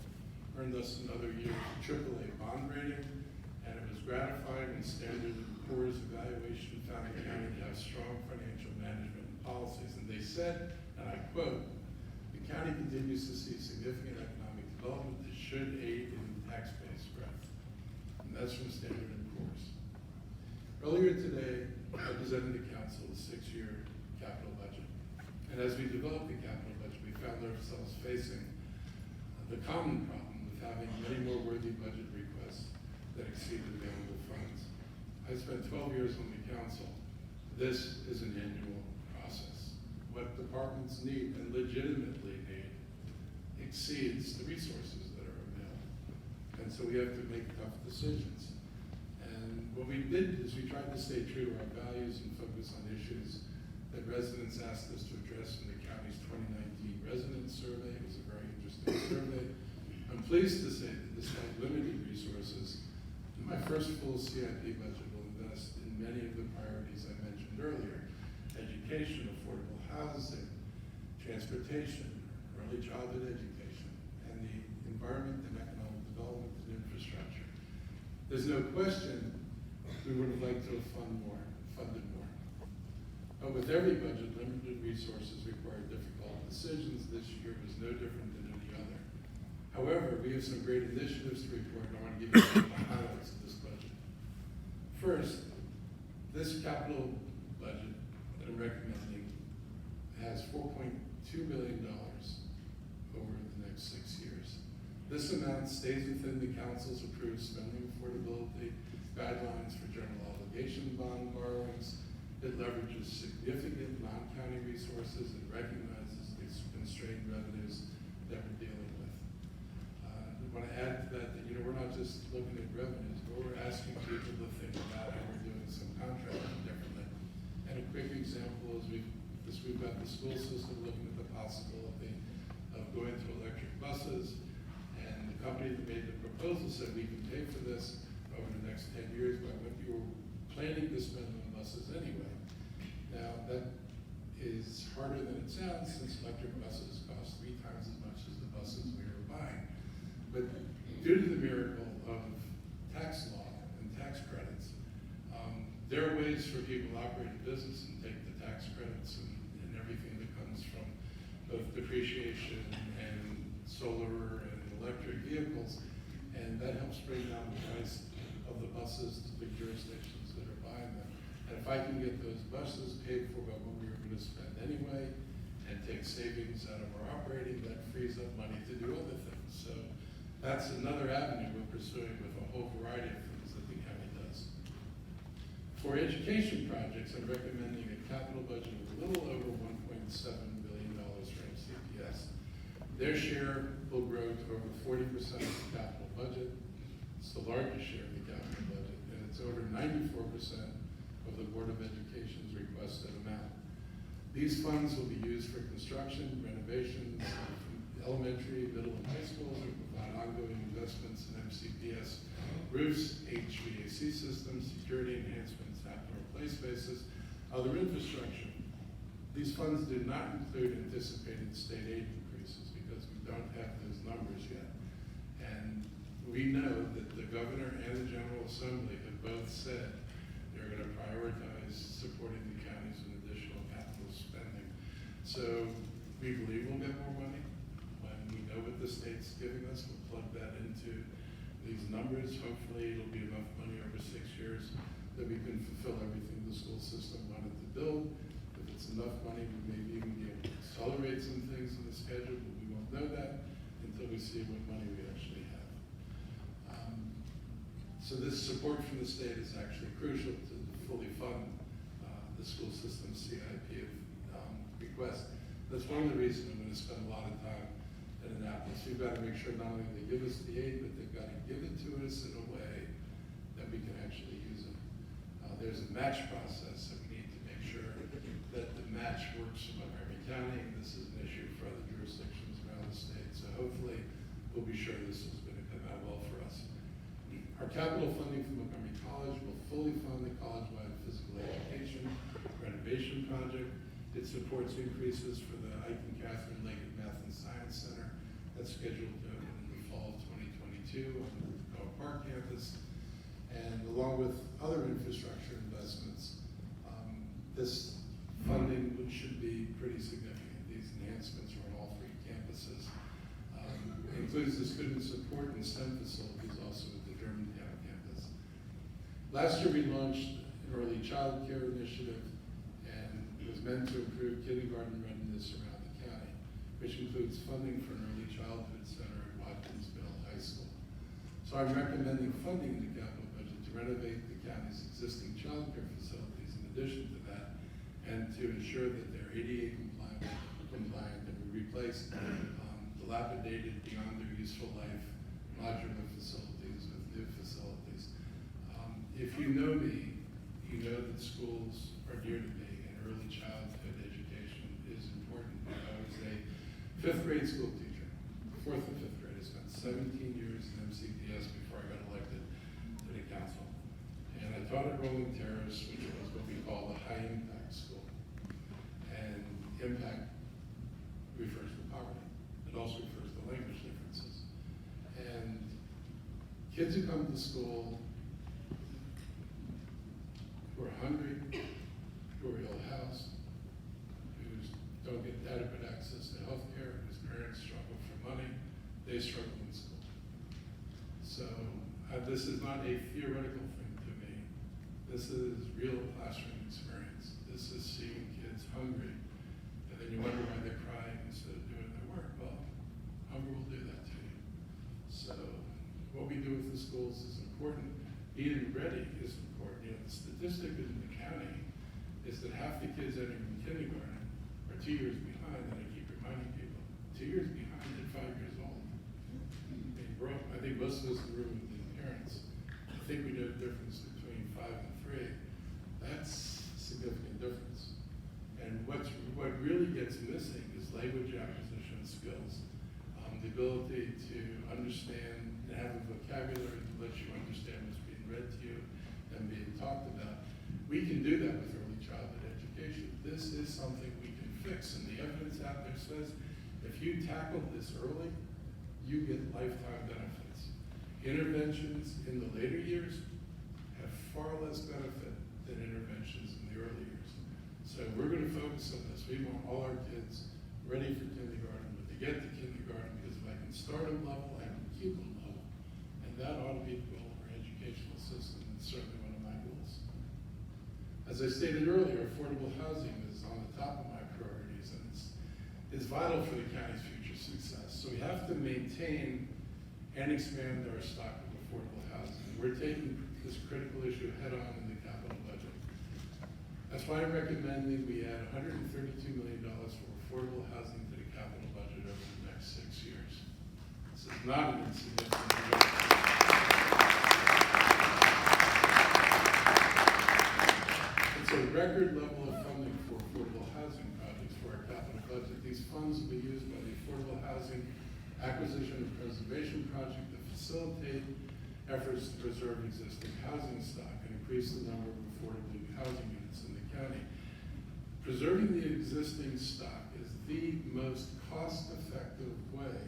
earned us another year's AAA bond rating, and it was gratifying when Standard & Poor's evaluation found the county to have strong financial management policies. And they said, and I quote, "The county continues to see significant economic development that should aid in tax base growth." And that's from Standard & Poor's. Earlier today, I presented to council a 6-year capital budget. And as we developed the capital budget, we found ourselves facing the common problem with having many more worthy budget requests that exceed available funds. I spent 12 years on the council. This is an annual process. What departments need and legitimately need exceeds the resources that are available. And so we have to make tough decisions. And what we did is we tried to stay true to our values and focus on issues that residents asked us to address in the county's 2019 resident survey. It was a very interesting survey. I'm pleased to say that despite limited resources, my first full CIP budget will invest in many of the priorities I mentioned earlier: education, affordable housing, transportation, early childhood education, and the environment and economic development and infrastructure. There's no question we would have liked to have funded more. But with every budget, limited resources require difficult decisions. This year was no different than any other. However, we have some great initiatives to report, and I want to give you some of the highlights of this budget. First, this capital budget that I'm recommending has $4.2 billion over the next 6 years. This amount stays within the council's approved spending affordability guidelines for general obligation bond borrowings. It leverages significant non-county resources and recognizes these constrained revenues that we're dealing with. I want to add to that we're not just looking at revenues, but we're asking people to think about how we're doing some contracting differently. And a quick example is we've got the school system looking at the possibility of going to electric buses, and the company that made the proposal said we can pay for this over the next 10 years by what you were planning to spend on buses anyway. Now, that that is harder than it sounds, since electric buses cost 3 times as much as the buses we were buying. But due to the miracle of tax law and tax credits, there are ways for people to operate a business and take the tax credits and everything that comes from both depreciation and solar and electric vehicles, and that helps bring down the price of the buses to the jurisdictions that are buying them. And if I can get those buses paid for by what we were going to spend anyway, and take savings out of our operating, that frees up money to do other things. So that's another avenue we're pursuing with a whole variety of things that the county does. For education projects, I'm recommending a capital budget of a little over $1.7 billion for MCPS. Their share will grow to over 40% of the capital budget. It's the largest share of the capital budget, and it's over 94% of the Board of Education's requested amount. These funds will be used for construction, renovations, elementary, middle, and high schools, and provide ongoing investments in MCPS roofs, HVAC systems, security enhancements, outdoor play spaces, other infrastructure. These funds do not include anticipated state aid increases because we don't have those numbers yet. And we know that the governor and the General Assembly have both said they're going to prioritize supporting the counties with additional capital spending. So we believe we'll get more money. When we know what the state's giving us, we'll plug that into these numbers. Hopefully it'll be enough money over 6 years that we can fulfill everything the school system wanted to build. If it's enough money, we may even be able to accelerate some things in the schedule, but we won't know that until we see what money we actually have. So this support from the state is actually crucial to fully fund the school system's CIP request. That's one of the reasons I'm going to spend a lot of time at Annapolis. We've got to make sure not only they give us the aid, but they've got to give it to us in a way that we can actually use it. There's a match process, so we need to make sure that the match works for Montgomery County, and this is an issue for other jurisdictions around the state. So hopefully we'll be sure this is going to come out well for us. Our capital funding from Montgomery College will fully fund the college-wide physical education renovation project. It supports increases for the Ike and Catherine Leggett Math and Science Center that's scheduled to open in the fall of 2022 on the Tacoma Park campus. And along with other infrastructure investments, this funding should be pretty significant. These enhancements are on all 3 campuses. It includes the student support and STEM facilities also at the Germantown campus. Last year we launched an early child care initiative, and it was meant to improve kindergarten readiness around the county, which includes funding for an early childhood center at Watkinsville High School. So I'm recommending funding the capital budget to renovate the county's existing child care facilities in addition to that, and to ensure that they're ADA compliant and we replace dilapidated, beyond their useful life modular facilities with new facilities. If you know me, you know that schools are dear to me, and early childhood education is important. I was a 5th grade school teacher, 4th and 5th grade. I spent 17 years in MCPS before I got elected to the council. And I taught at Rolling Terrace, which was what we call the high impact school. And impact refers to poverty. It also refers to language differences. And kids who come to school who are hungry, who are ill-housed, who don't get adequate access to health care, whose parents struggle for money, they struggle in school. So this is not a theoretical thing to me. This is real classroom experience. This is seeing kids hungry, and then you wonder why they're crying instead of doing their work. Well, hunger will do that to you. So what we do with the schools is important. Being ready is important. You know, the statistic in the county is that half the kids entering kindergarten are 2 years behind, and I keep reminding people, 2 years behind at 5 years old. I think most of us in the room with the parents, I think we know the difference between 5 and 3. That's a significant difference. And what really gets missing is language acquisition skills, the ability to understand and have a vocabulary that lets you understand what's being read to you and being talked about. We can do that with early childhood education. This something we can fix, and the evidence out there says if you tackle this early, you get lifetime benefits. Interventions in the later years have far less benefit than interventions in the early years. So we're going to focus on this. We want all our kids ready for kindergarten, but to get to kindergarten, because if I can start them level, I can keep them level. And that ought to be the goal of our educational system. It's certainly one of my goals. As I stated earlier, affordable housing is on the top of my priorities, and it's vital for the county's future success. So we have to maintain and expand our stock of affordable housing. We're taking this critical issue head on in the capital budget. That's why I'm recommending we add $132 million for affordable housing to the capital budget over the next 6 years. This is not an insignificant investment. It's a record level of funding for affordable housing projects for our capital budget. These funds will be used by the Affordable Housing Acquisition and Preservation Project to facilitate efforts to preserve existing housing stock and increase the number of affordable housing units in the county. Preserving the existing stock is the most cost-effective way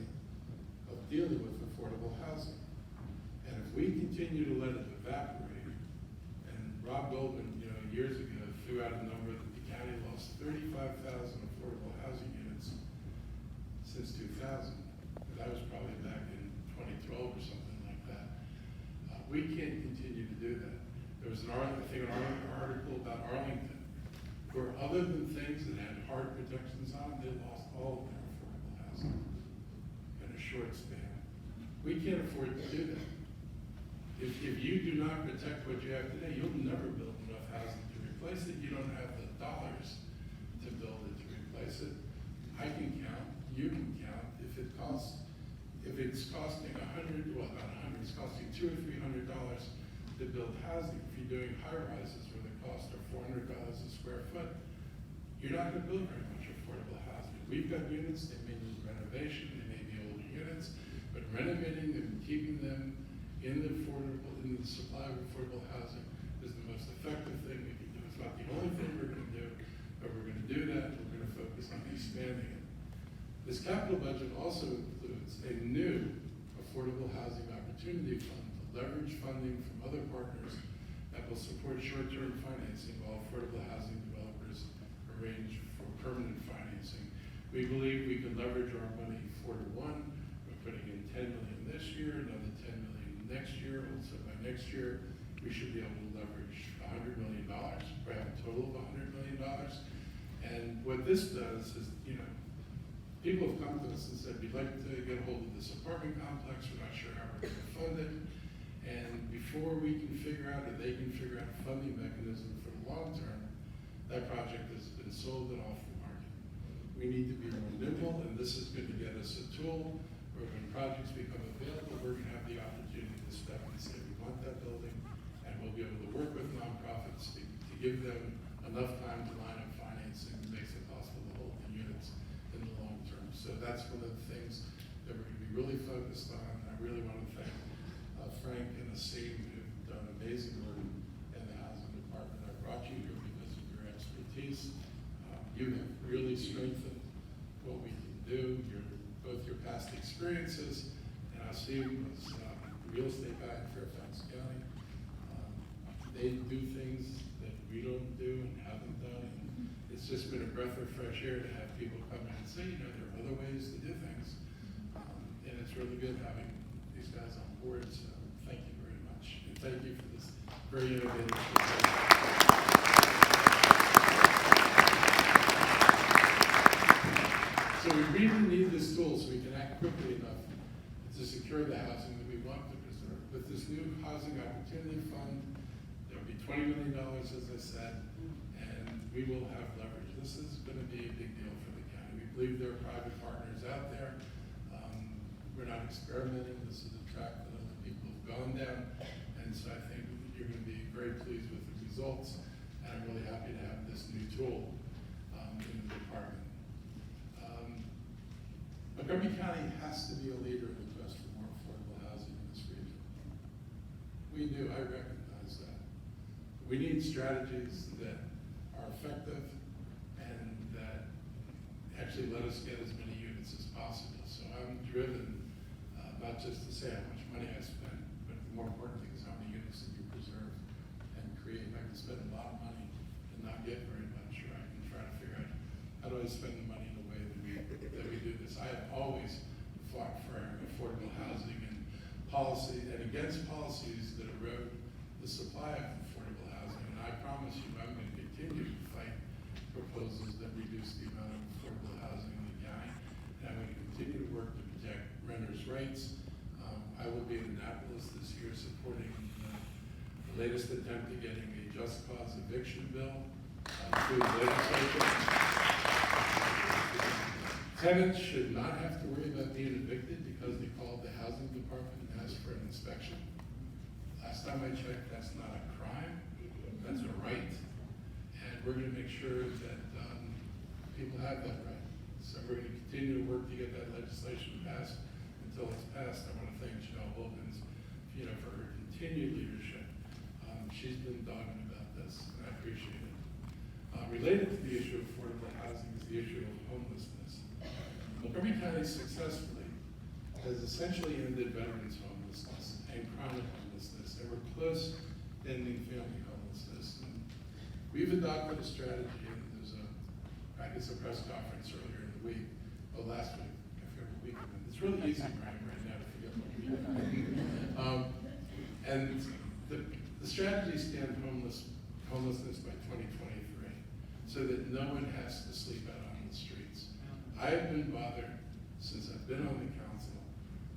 of dealing with affordable housing. And if we continue to let it evaporate, and Rob Goldman, years ago threw out a number that the county lost 35,000 affordable housing units since 2000. That was probably back in 2012 or something like that. We can't continue to do that. There was an article about Arlington, where other than things that had hard protections on them, they lost all of their affordable housing in a short span. We can't afford to do that. If you do not protect what you have today, you'll never build enough housing to replace it. You don't have the dollars to build it to replace it. I can count, you can count. If it's costing it's costing $200 or $300 to build housing. If you're doing high rises where the costs are $400 a square foot, you're not going to build very much affordable housing. We've got units, they may need renovation, they may be older units, but renovating them and keeping them in the supply of affordable housing is the most effective thing we can do. It's not the only thing we're going to do, but we're going to do that. We're going to focus on expanding it. This capital budget also includes a new affordable housing opportunity fund to leverage funding from other partners that will support short-term financing while affordable housing developers arrange for permanent financing. We believe we can leverage our money 4 to 1. We're putting in $10 million this year, another $10 million next year. So by next year, we should be able to leverage $100 million. We have a total of $100 million. And what this does is, people have come to us and said, we'd like to get a hold of this apartment complex. We're not sure how we're going to fund it. And before we can figure out, or they can figure out a funding mechanism for the long term, that project has been sold and off the market. We need to be more nimble, and this is going to get us a tool where when projects become available, we're going to have the opportunity to step and say, we want that building, and we'll be able to work with nonprofits to give them enough time to line up financing that makes it possible to hold the units in the long term. So that's one of the things that we're going to be really focused on. I really want to thank Frank and Asim, who've done amazing work in the housing department. I brought you here because of your expertise. You have really strengthened what we can do, both your past experiences, and Asim was a real estate guy in Fairfax County. They do things that we don't do and haven't done. And it's just been a breath of fresh air to have people come in and say, there are other ways to do things. And it's really good having these guys on board. So thank you very much. And thank you for this very innovative proposal. So we really need this tool so we can act quickly enough to secure the housing that we want to preserve. With this new Housing Opportunity Fund, there will be $20 million, as I said, and we will have leverage. This is going to be a big deal for the county. We believe there are private partners out there. We're not experimenting. This is a track that other people have gone down, and so I think you're going to be very pleased with the results, and I'm really happy to have this new tool in the department. Montgomery County has to be a leader in the quest for more affordable housing in this region. We do, I recognize that. We need strategies that are effective and actually let us get as many units as possible. So I'm driven, not just to say how much money I spend, but the more important thing is how many units that you preserve and create. I can spend a lot of money and not get very much, or I can try to figure out how do I spend the money in a way that we do this. I have always fought for affordable housing and policy, and against policies that erode the supply of affordable housing. And I promise you, I'm going to continue to fight proposals that reduce the amount of affordable housing in the county. And I'm going to continue to work to protect renters' rights. I will be in Annapolis this year supporting the latest attempt at getting a just cause eviction bill through the legislature. Tenants should not have to worry about being evicted because they called the housing department and asked for an inspection. Last time I checked, that's not a crime, that's a right. And we're going to make sure that people have that right. So we're going to continue to work to get that legislation passed. Until it's passed, I want to thank Janelle Wilkins, for her continued leadership. She's been dogged about this, and I appreciate it. Related to the issue of affordable housing is the issue of homelessness. Montgomery County successfully has essentially ended veterans homelessness and chronic homelessness, and we're close to ending family homelessness. And we've adopted a strategy, and there's a press conference earlier in the week, last week, I forget what week it was. It's really easy right now to forget what week it was. And the strategy stands homelessness by 2023, so that no one has to sleep out on the streets. I have been bothered since I've been on the council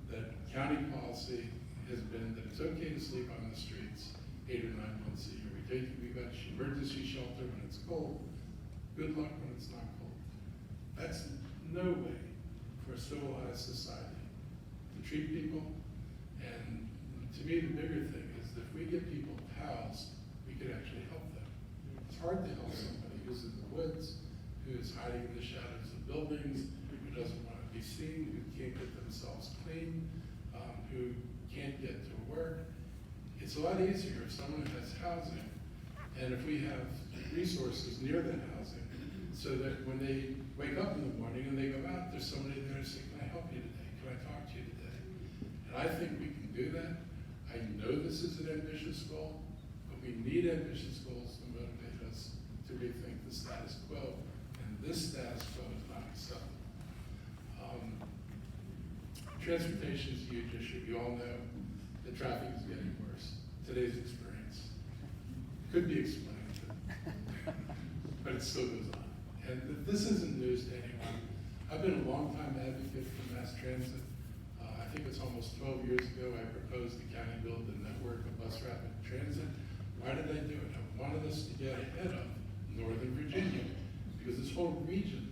that county policy has been that it's okay to sleep on the streets 8 or 9 months a year. We've got emergency shelter when it's cold. Good luck when it's not cold. That's no way for a civilized society to treat people. And to me, the bigger thing is that if we get people housed, we could actually help them. It's hard to help somebody who's in the woods, who's hiding in the shadows of buildings, who doesn't want to be seen, who can't get themselves clean, who can't get to work. It's a lot easier if someone has housing, and if we have resources near that housing, so that when they wake up in the morning and they go out, there's somebody there to say, can I help you today? Can I talk to you today? And I think we can do that. I know this is an ambitious goal, but we need ambitious goals to motivate us to rethink the status quo. And this status quo is not acceptable. Transportation is a huge issue. You all know the traffic is getting worse. Today's experience could be explained, but it still goes on. And this isn't news to anyone. I've been a long-time advocate for mass transit. I think it's almost 12 years ago I proposed the county build a network of bus rapid transit. Why did I do it? I wanted us to get ahead of Northern Virginia because this whole region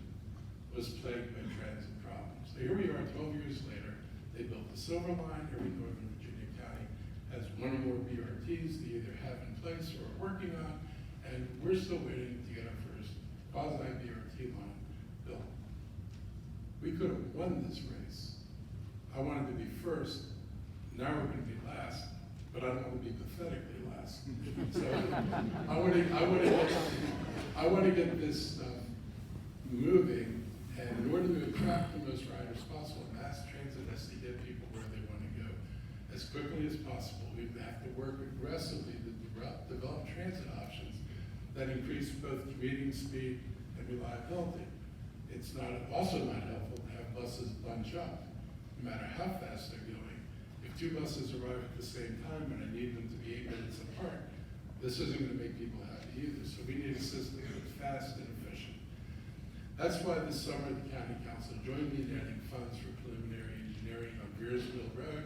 was plagued by transit problems. So here we are 12 years later. They built the Silver Line. Every Northern Virginia county has one or more BRTs they either have in place or are working on, and we're still waiting to get our first quasi-BRT line built. We could have won this race. I wanted to be first. Now we're going to be last, but I don't want to be pathetically last. So I want to get this stuff moving, and in order to attract the most riders possible, mass transit has to get people where they want to go as quickly as possible. We have to work aggressively to develop transit options that increase both commuting speed and reliability. It's also not helpful to have buses bunch up, no matter how fast they're going. If 2 buses arrive at the same time and I need them to be 8 minutes apart, this isn't going to make people happy either. So we need a system that's fast and efficient. That's why this summer the County Council joined me in adding funds for preliminary engineering on Beersville Road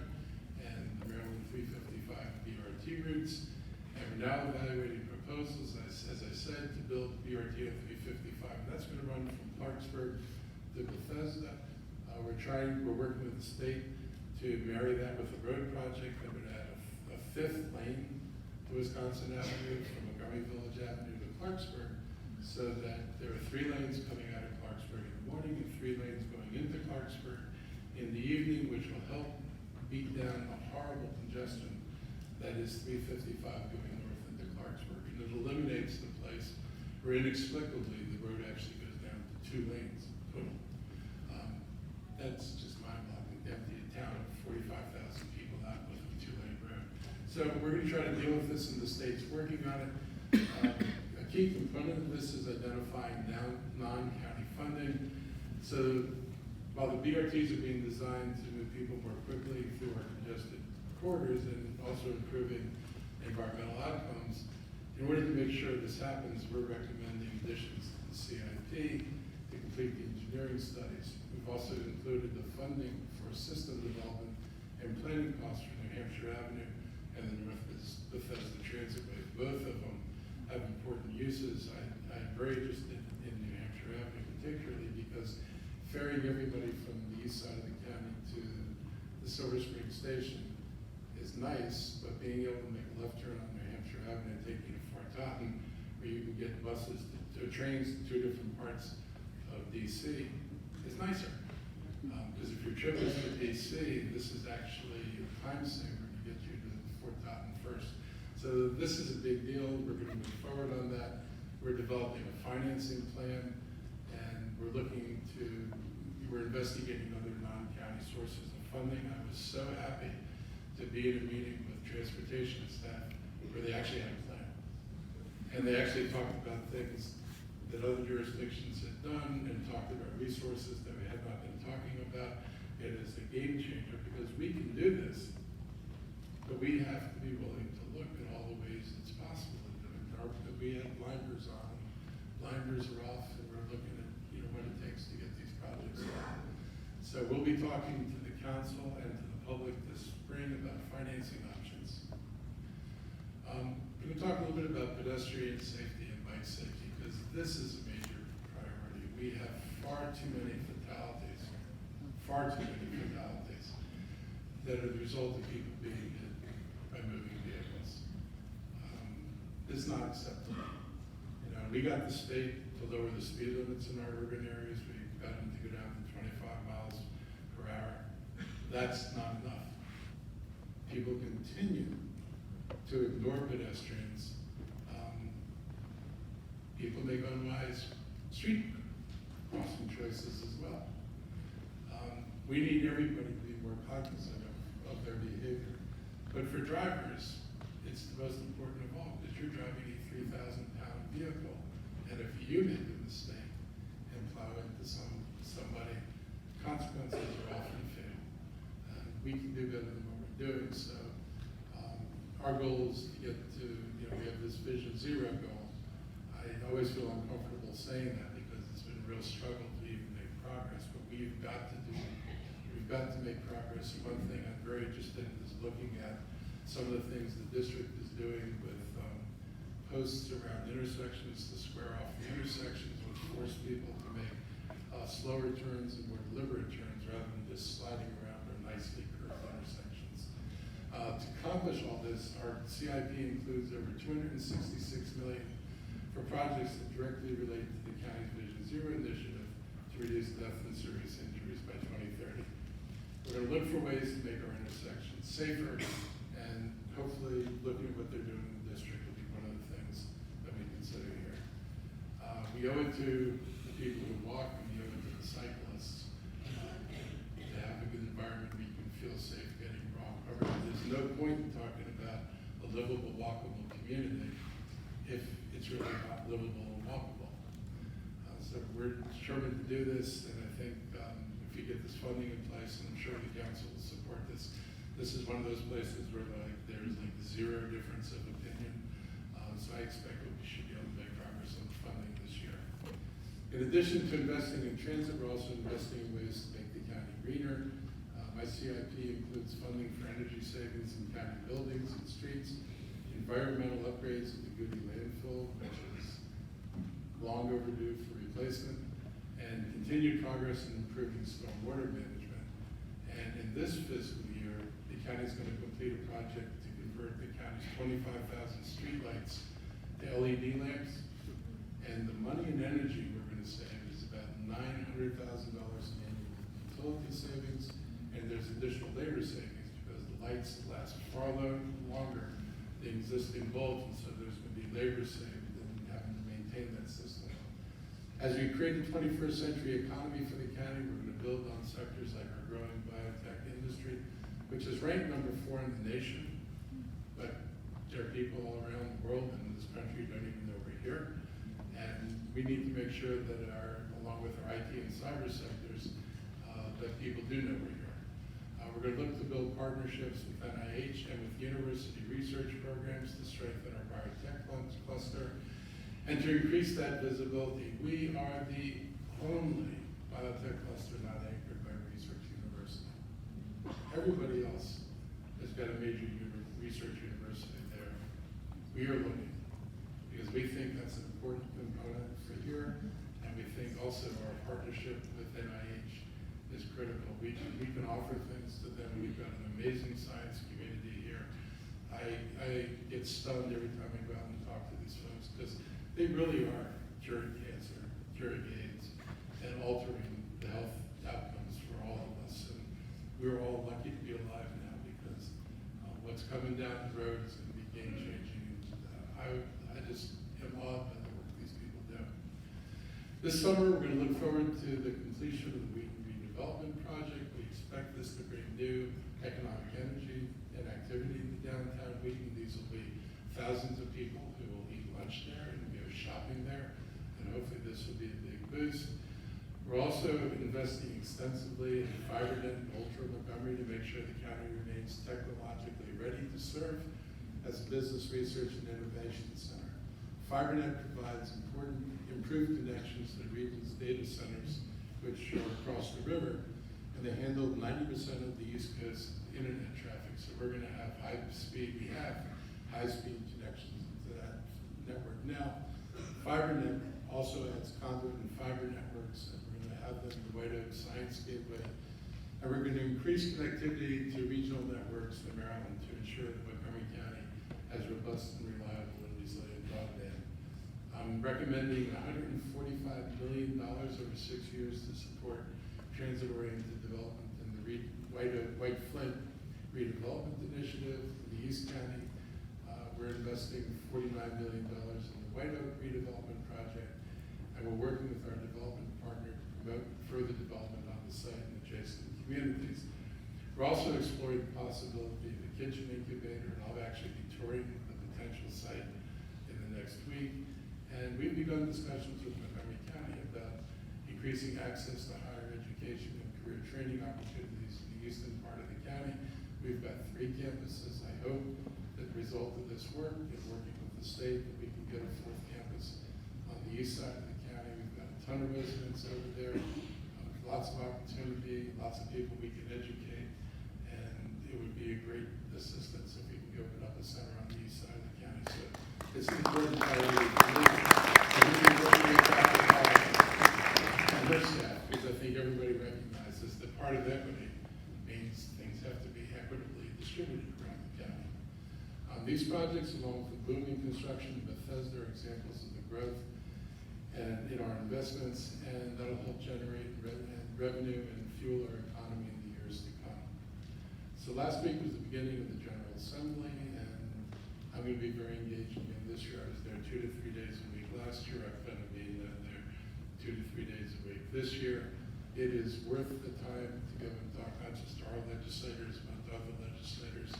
and the Maryland 355 BRT routes. And we're now evaluating proposals, as I said, to build BRT on 355. And that's going to run from Clarksburg to Bethesda. We're working with the state to marry that with a road project that would add a 5th lane to Wisconsin Avenue from Montgomery Village Avenue to Clarksburg, so that there are 3 lanes coming out of Clarksburg in the morning and 3 lanes going into Clarksburg in the evening, which will help beat down the horrible congestion that is 355 going north into Clarksburg. And it eliminates the place where inexplicably the road actually goes down to 2 lanes total. That's just mind-boggling, to empty a town of 45,000 people out with a two-lane road. So we're gonna try to deal with this, and the state's working on it. A key component of this is identifying non-county funding. So while the BRTs are being designed to move people more quickly through our congested corridors and also improving environmental outcomes, in order to make sure this happens, we're recommending additions to the CIP to complete the engineering studies. We've also included the funding for system development and planning costs for New Hampshire Avenue and the North Bethesda Transitway. Both of them have important uses. I'm very interested in New Hampshire Avenue particularly because ferrying everybody from the east side of the county to the Silver Spring Station is nice, but being able to make a left turn on New Hampshire Avenue and take you to Fort Totten, where you can get buses to trains to two different parts of DC, is nicer. Because if your trip is to DC, this is actually a time saver to get you to Fort Totten first. So this is a big deal. We're going to move forward on that. We're developing a financing plan, and we're investigating other non-county sources of funding. I was so happy to be in a meeting with transportation staff where they actually had a plan. And they actually talked about things that other jurisdictions had done and talked about resources that we had not been talking about. It is a game changer because we can do this, but we have to be willing to look at all the ways it's possible to do it. We have blinders on, blinders are off, and we're looking at what it takes to get these projects done. So we'll be talking to the council and to the public this spring about financing options. We're going to talk a little bit about pedestrian safety and bike safety because this is a major priority. We have far too many fatalities that are the result of people being hit by moving vehicles. This is not acceptable. We got the state to lower the speed limits in our urban areas. We got them to go down to 25 miles per hour. That's not enough. People continue to ignore pedestrians. People make unwise street crossing choices as well. We need everybody to be more cognizant of their behavior. But for drivers, it's the most important of all because you're driving a 3,000-pound vehicle. And if you make a mistake and plow into somebody, consequences are often fatal. We can do better than what we're doing. So our goal is to get to, we have this Vision Zero goal. I always feel uncomfortable saying that because it's been a real struggle to even make progress, but we've got to make progress. One thing I'm very interested in is looking at some of the things the district is doing with posts around intersections to square off the intersections, which force people to make slower turns and more deliberate turns rather than just sliding around our nicely curved intersections. To accomplish all this, our CIP includes over $266 million for projects that directly relate to the county's Vision Zero initiative to reduce death and serious injuries by 2030. We're going to look for ways to make our intersections safer, and hopefully looking at what they're doing in the district will be one of the things that we consider here. We owe it to the people who walk, and we owe it to the cyclists to have a good environment where you can feel safe getting wrong. However, there's no point in talking about a livable, walkable community if it's really not livable and walkable. So we're determined to do this, and I think if we get this funding in place, and I'm sure the council will support this, this is one of those places where there's zero difference of opinion. So I expect we should be able to make progress on funding this year. In addition to investing in transit, we're also investing in ways to make the county greener. My CIP includes funding for energy savings in county buildings and streets, environmental upgrades of the Goody landfill, which is long overdue for replacement, and continued progress in improving stormwater management. And in this fiscal year, the county is going to complete a project to convert the county's 25,000 streetlights to LED lamps. And the money and energy we're going to save is about $900,000 in annual utility savings, and there's additional labor savings because the lights last far longer than existing bulbs, and so there's going to be labor saved in having to maintain that system. As we create a 21st century economy for the county, we're going to build on sectors like our growing biotech industry, which is ranked number 4 in the nation. But there are people all around the world and in this country who don't even know we're here. And we need to make sure that along with our IT and cyber sectors, that people do know we're here. We're going to look to build partnerships with NIH and with university research programs to strengthen our biotech cluster and to increase that visibility. We are the only biotech cluster not anchored by a research university. Everybody else has got a major research university there. We are looking because we think that's an important component for here, and we think also our partnership with NIH is critical. We can offer things to them. We've got an amazing science community here. I get stunned every time I go out and talk to these folks because they really are curing cancer, curing AIDS, and altering the health outcomes for all of us. And we're all lucky to be alive now because what's coming down the road is going to be game-changing. I just am awed by the work these people do. This summer, we're going to look forward to the completion of the Wheaton redevelopment project. We expect this to bring new economic energy and activity to downtown Wheaton. These will be thousands of people who will eat lunch there and go shopping there, and hopefully this will be a big boost. We're also investing extensively in FiberNet and Montgomery to make sure the county remains technologically ready to serve as a business research and innovation center. FiberNet provides improved connections to the region's data centers, which are across the river, and they handle 90% of the East Coast internet traffic. So we're going to have high-speed connections to that network. Now, FiberNet also adds conduit and fiber networks, and we're going to have them in the White Oak Science Gateway. And we're going to increase connectivity to regional networks in Maryland to ensure that Montgomery County has robust and reliable and resilient broadband. I'm recommending $145 million over 6 years to support transit-oriented development in the White Flint redevelopment initiative in the East County. We're investing $49 million in the White Oak redevelopment project, and we're working with our development partner to promote further development on the site and adjacent communities. We're also exploring the possibility of a kitchen incubator, and I'll actually be touring the potential site in the next week. And we've begun discussions with Montgomery County about increasing access to higher education and career training opportunities in the eastern part of the county. We've got 3 campuses. I hope that the result of this work and working with the state that we can get a 4th campus on the east side of the county. We've got a ton of residents over there, lots of opportunity, lots of people we can educate, and it would be a great assistance if we can open up a center on the east side of the county. So it's an important priority for me. And her staff, because I think everybody recognizes that part of equity means things have to be equitably distributed around the county. These projects, along with the booming construction of Bethesda, are examples of the growth and in our investments, and that'll help generate revenue and fuel our economy in the years to come. So last week was the beginning of the General Assembly, and I'm going to be very engaged again this year. I was there 2 to 3 days a week last year. I plan to be there 2 to 3 days a week this year. It is worth the time to go and talk not just to our legislators, but to other legislators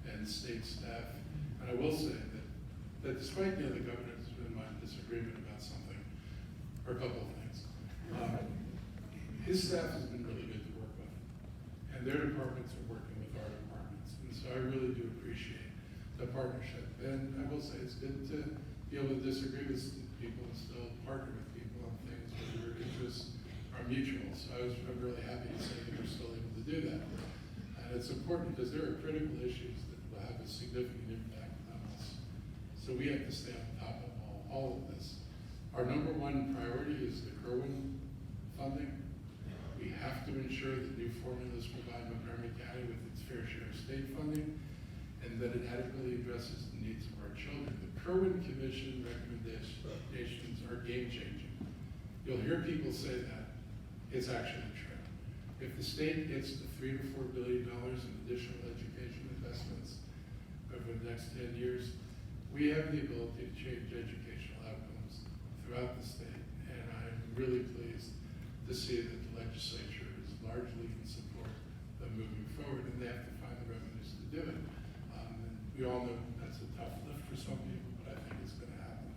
and state staff. And I will say that despite the governor's and my disagreement about something, or a couple of things, his staff has been really good to work with. And their departments are working with our departments. And so I really do appreciate the partnership. And I will say it's good to be able to disagree with people and still partner with people on things where your interests are mutual. So I'm really happy to say that we're still able to do that. And it's important because there are critical issues that will have a significant impact on us. So we have to stay on top of all of this. Our #1 priority is the Kerwin funding. We have to ensure that new formulas provide Montgomery County with its fair share of state funding, and that it adequately addresses the needs of our children. The Kerwin Commission recommendations are game-changing. You'll hear people say that. It's actually true. If the state gets the $3 to $4 billion in additional education investments over the next 10 years, we have the ability to change educational outcomes throughout the state. And I'm really pleased to see that the legislature is largely in support of moving forward, and they have to find the revenues to do it. And we all know that's a tough lift for some people, but I think it's going to happen.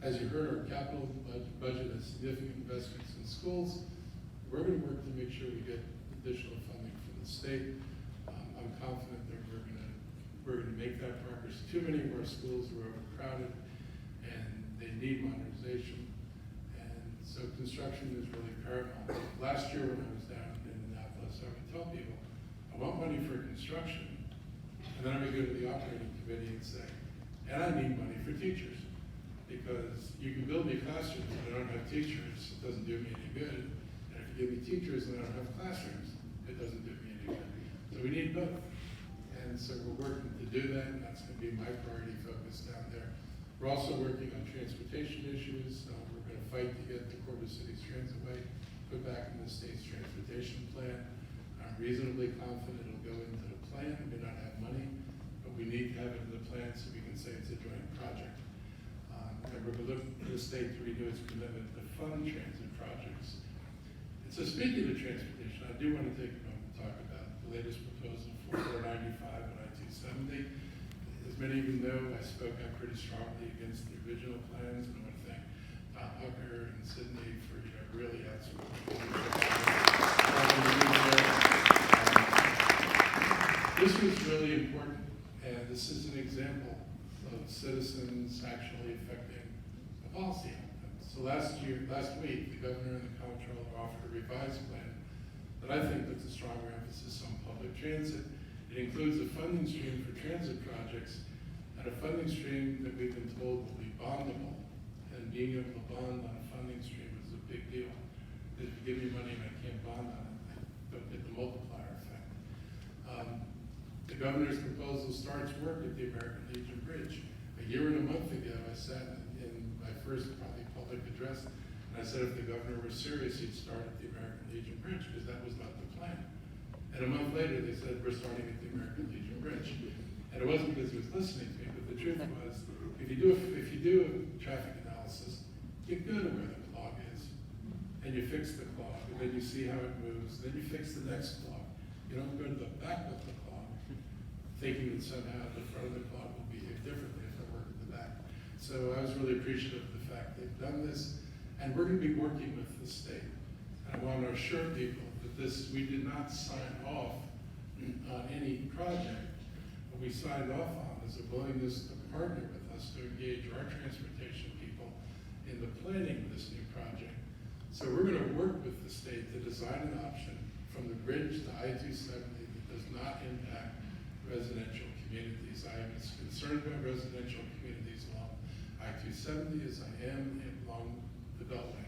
As you heard, our capital budget has significant investments in schools. We're going to work to make sure we get additional funding from the state. I'm confident that we're going to make that progress. Too many of our schools are overcrowded, and they need modernization. And so construction is really paramount. Last year when I was down in Annapolis, I would tell people, I want money for construction. And then I would go to the operating committee and say, and I need money for teachers. Because you can build me classrooms and I don't have teachers, it doesn't do me any good. And if you give me teachers and I don't have classrooms, it doesn't do me any good. So we need both. And so we're working to do that, and that's going to be my priority focus down there. We're also working on transportation issues. We're going to fight to get the Corpus City's Transitway put back in the state's transportation plan. I'm reasonably confident it'll go into the plan. We may not have money, but we need to have it in the plan so we can say it's a joint project. And we're going to look to the state to renew its commitment to fund transit projects. And so speaking of transportation, I do want to take a moment to talk about the latest proposal for 495 and I-270. As many of you know, I spoke out pretty strongly against the original plans, and I want to thank Tom Hucker and Sydney for really answering. This was really important, and this is an example of citizens actually affecting a policy outcome. So last week, the governor and the comptroller offered a revised plan that I think puts a stronger emphasis on public transit. It includes a funding stream for transit projects and a funding stream that we've been told will be bondable. And being able to bond on a funding stream is a big deal. If you give me money and I can't bond on it, I don't get the multiplier effect. The governor's proposal starts work at the American Legion Bridge. A year and a month ago, I sat in my first probably public address, and I said if the governor were serious, he'd start at the American Legion Bridge, because that was not the plan. And a month later, they said, we're starting at the American Legion Bridge. And it wasn't because he was listening to me, but the truth was, if you do a traffic analysis, you go to where the clog is, and you fix the clog, and then you see how it moves, then you fix the next clog. You don't go to the back of the clog, thinking that somehow the front of the clog will behave differently if I work at the back. So I was really appreciative of the fact they've done this, and we're going to be working with the state. And I want to assure people that we did not sign off on any project. What we signed off on is a willingness to partner with us to engage our transportation people in the planning of this new project. So we're going to work with the state to design an option from the bridge to I-270 that does not impact residential communities. I am as concerned about residential communities along I-270 as I am along the Beltway.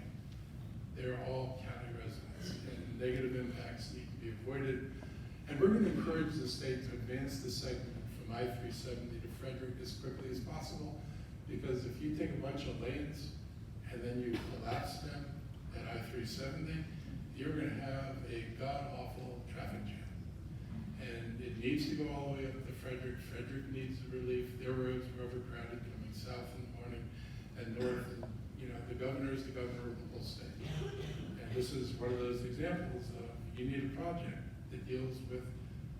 They're all county residents, and negative impacts need to be avoided. And we're going to encourage the state to advance the segment from I-370 to Frederick as quickly as possible, because if you take a bunch of lanes and then you collapse them at I-370, you're going to have a god-awful traffic jam. And it needs to go all the way up to Frederick. Frederick needs the relief. Their roads are overcrowded coming south in the morning and north. And, the governor is the governor of the whole state. And this is one of those examples of you need a project that deals with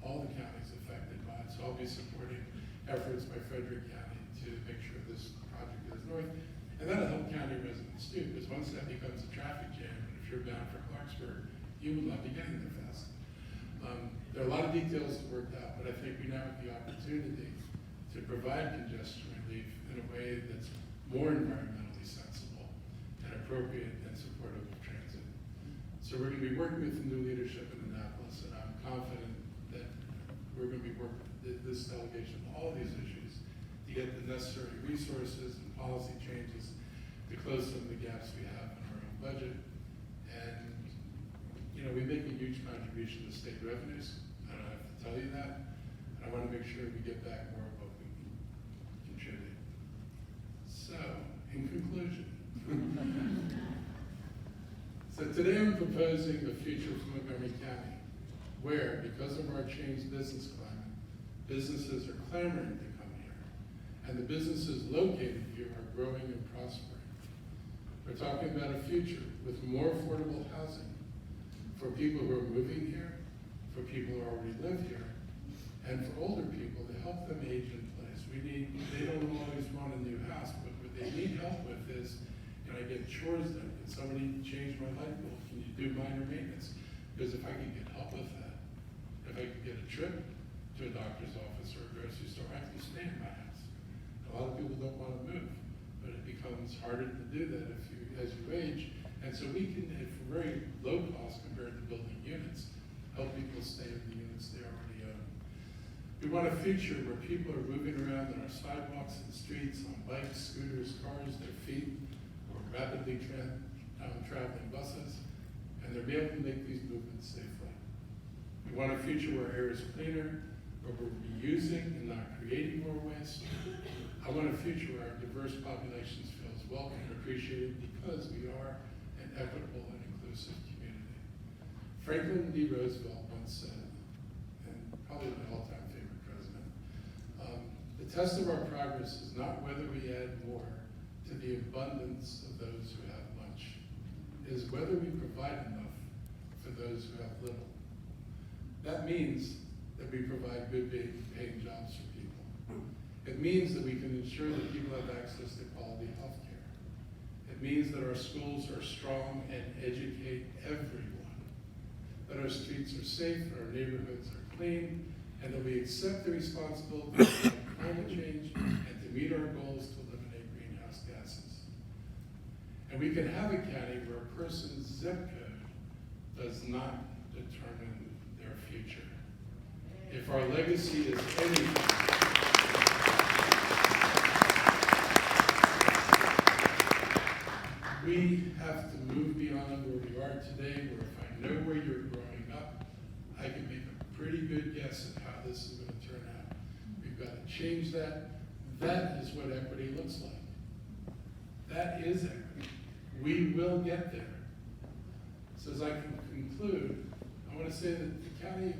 all the counties affected by it. So I'll be supporting efforts by Frederick County to make sure this project goes north. And that'll help county residents too, because once that becomes a traffic jam, and if you're bound for Clarksburg, you would not be getting there fast. There are a lot of details that worked out, but I think we now have the opportunity to provide congestion relief in a way that's more environmentally sensible and appropriate and supportive of transit. So we're going to be working with the new leadership in Annapolis, and I'm confident that we're going to be working with this delegation on all these issues to get the necessary resources and policy changes to close some of the gaps we have in our own budget. And we make a huge contribution to state revenues. I don't have to tell you that. And I want to make sure we get back more of what we can contribute. So, in conclusion, so today I'm proposing a future for Montgomery County where, because of our changed business climate, businesses are clamoring to come here, and the businesses located here are growing and prospering. We're talking about a future with more affordable housing for people who are moving here, for people who already live here, and for older people to help them age in place. They don't always want a new house, but what they need help with is, can I get chores done? Can somebody change my light bulb? Can you do minor maintenance? Because if I can get help with that, if I can get a trip to a doctor's office or a grocery store, I can stay in my house. A lot of people don't want to move, but it becomes harder to do that as you age. And so we can, at very low cost compared to building units, help people stay in the units they already own. We want a future where people are moving around on our sidewalks and streets, on bikes, scooters, cars, their feet, or rapidly traveling buses, and they're able to make these movements safely. We want a future where air is cleaner, where we're reusing and not creating more waste. I want a future where our diverse populations feel welcome and appreciated because we are an equitable and inclusive community. Franklin D. Roosevelt once said, and probably my all-time favorite president, the test of our progress is not whether we add more to the abundance of those who have much. It is whether we provide enough for those who have little. That means that we provide good paying jobs for people. It means that we can ensure that people have access to quality health care. It means that our schools are strong and educate everyone, that our streets are safe, our neighborhoods are clean, and that we accept the responsibility to fight climate change and to meet our goals to eliminate greenhouse gases. And we can have a county where a person's zip code does not determine their future. If our legacy is anything, we have to move beyond where we are today, where if I know where you're growing up, I can make a pretty good guess at how this is going to turn out. We've got to change that. That is what equity looks like. That is equity. We will get there. So as I can conclude, I want to say that the county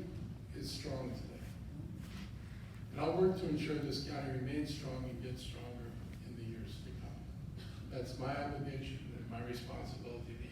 is strong today. And I'll work to ensure this county remains strong and gets stronger in the years to come. That's my obligation and my responsibility to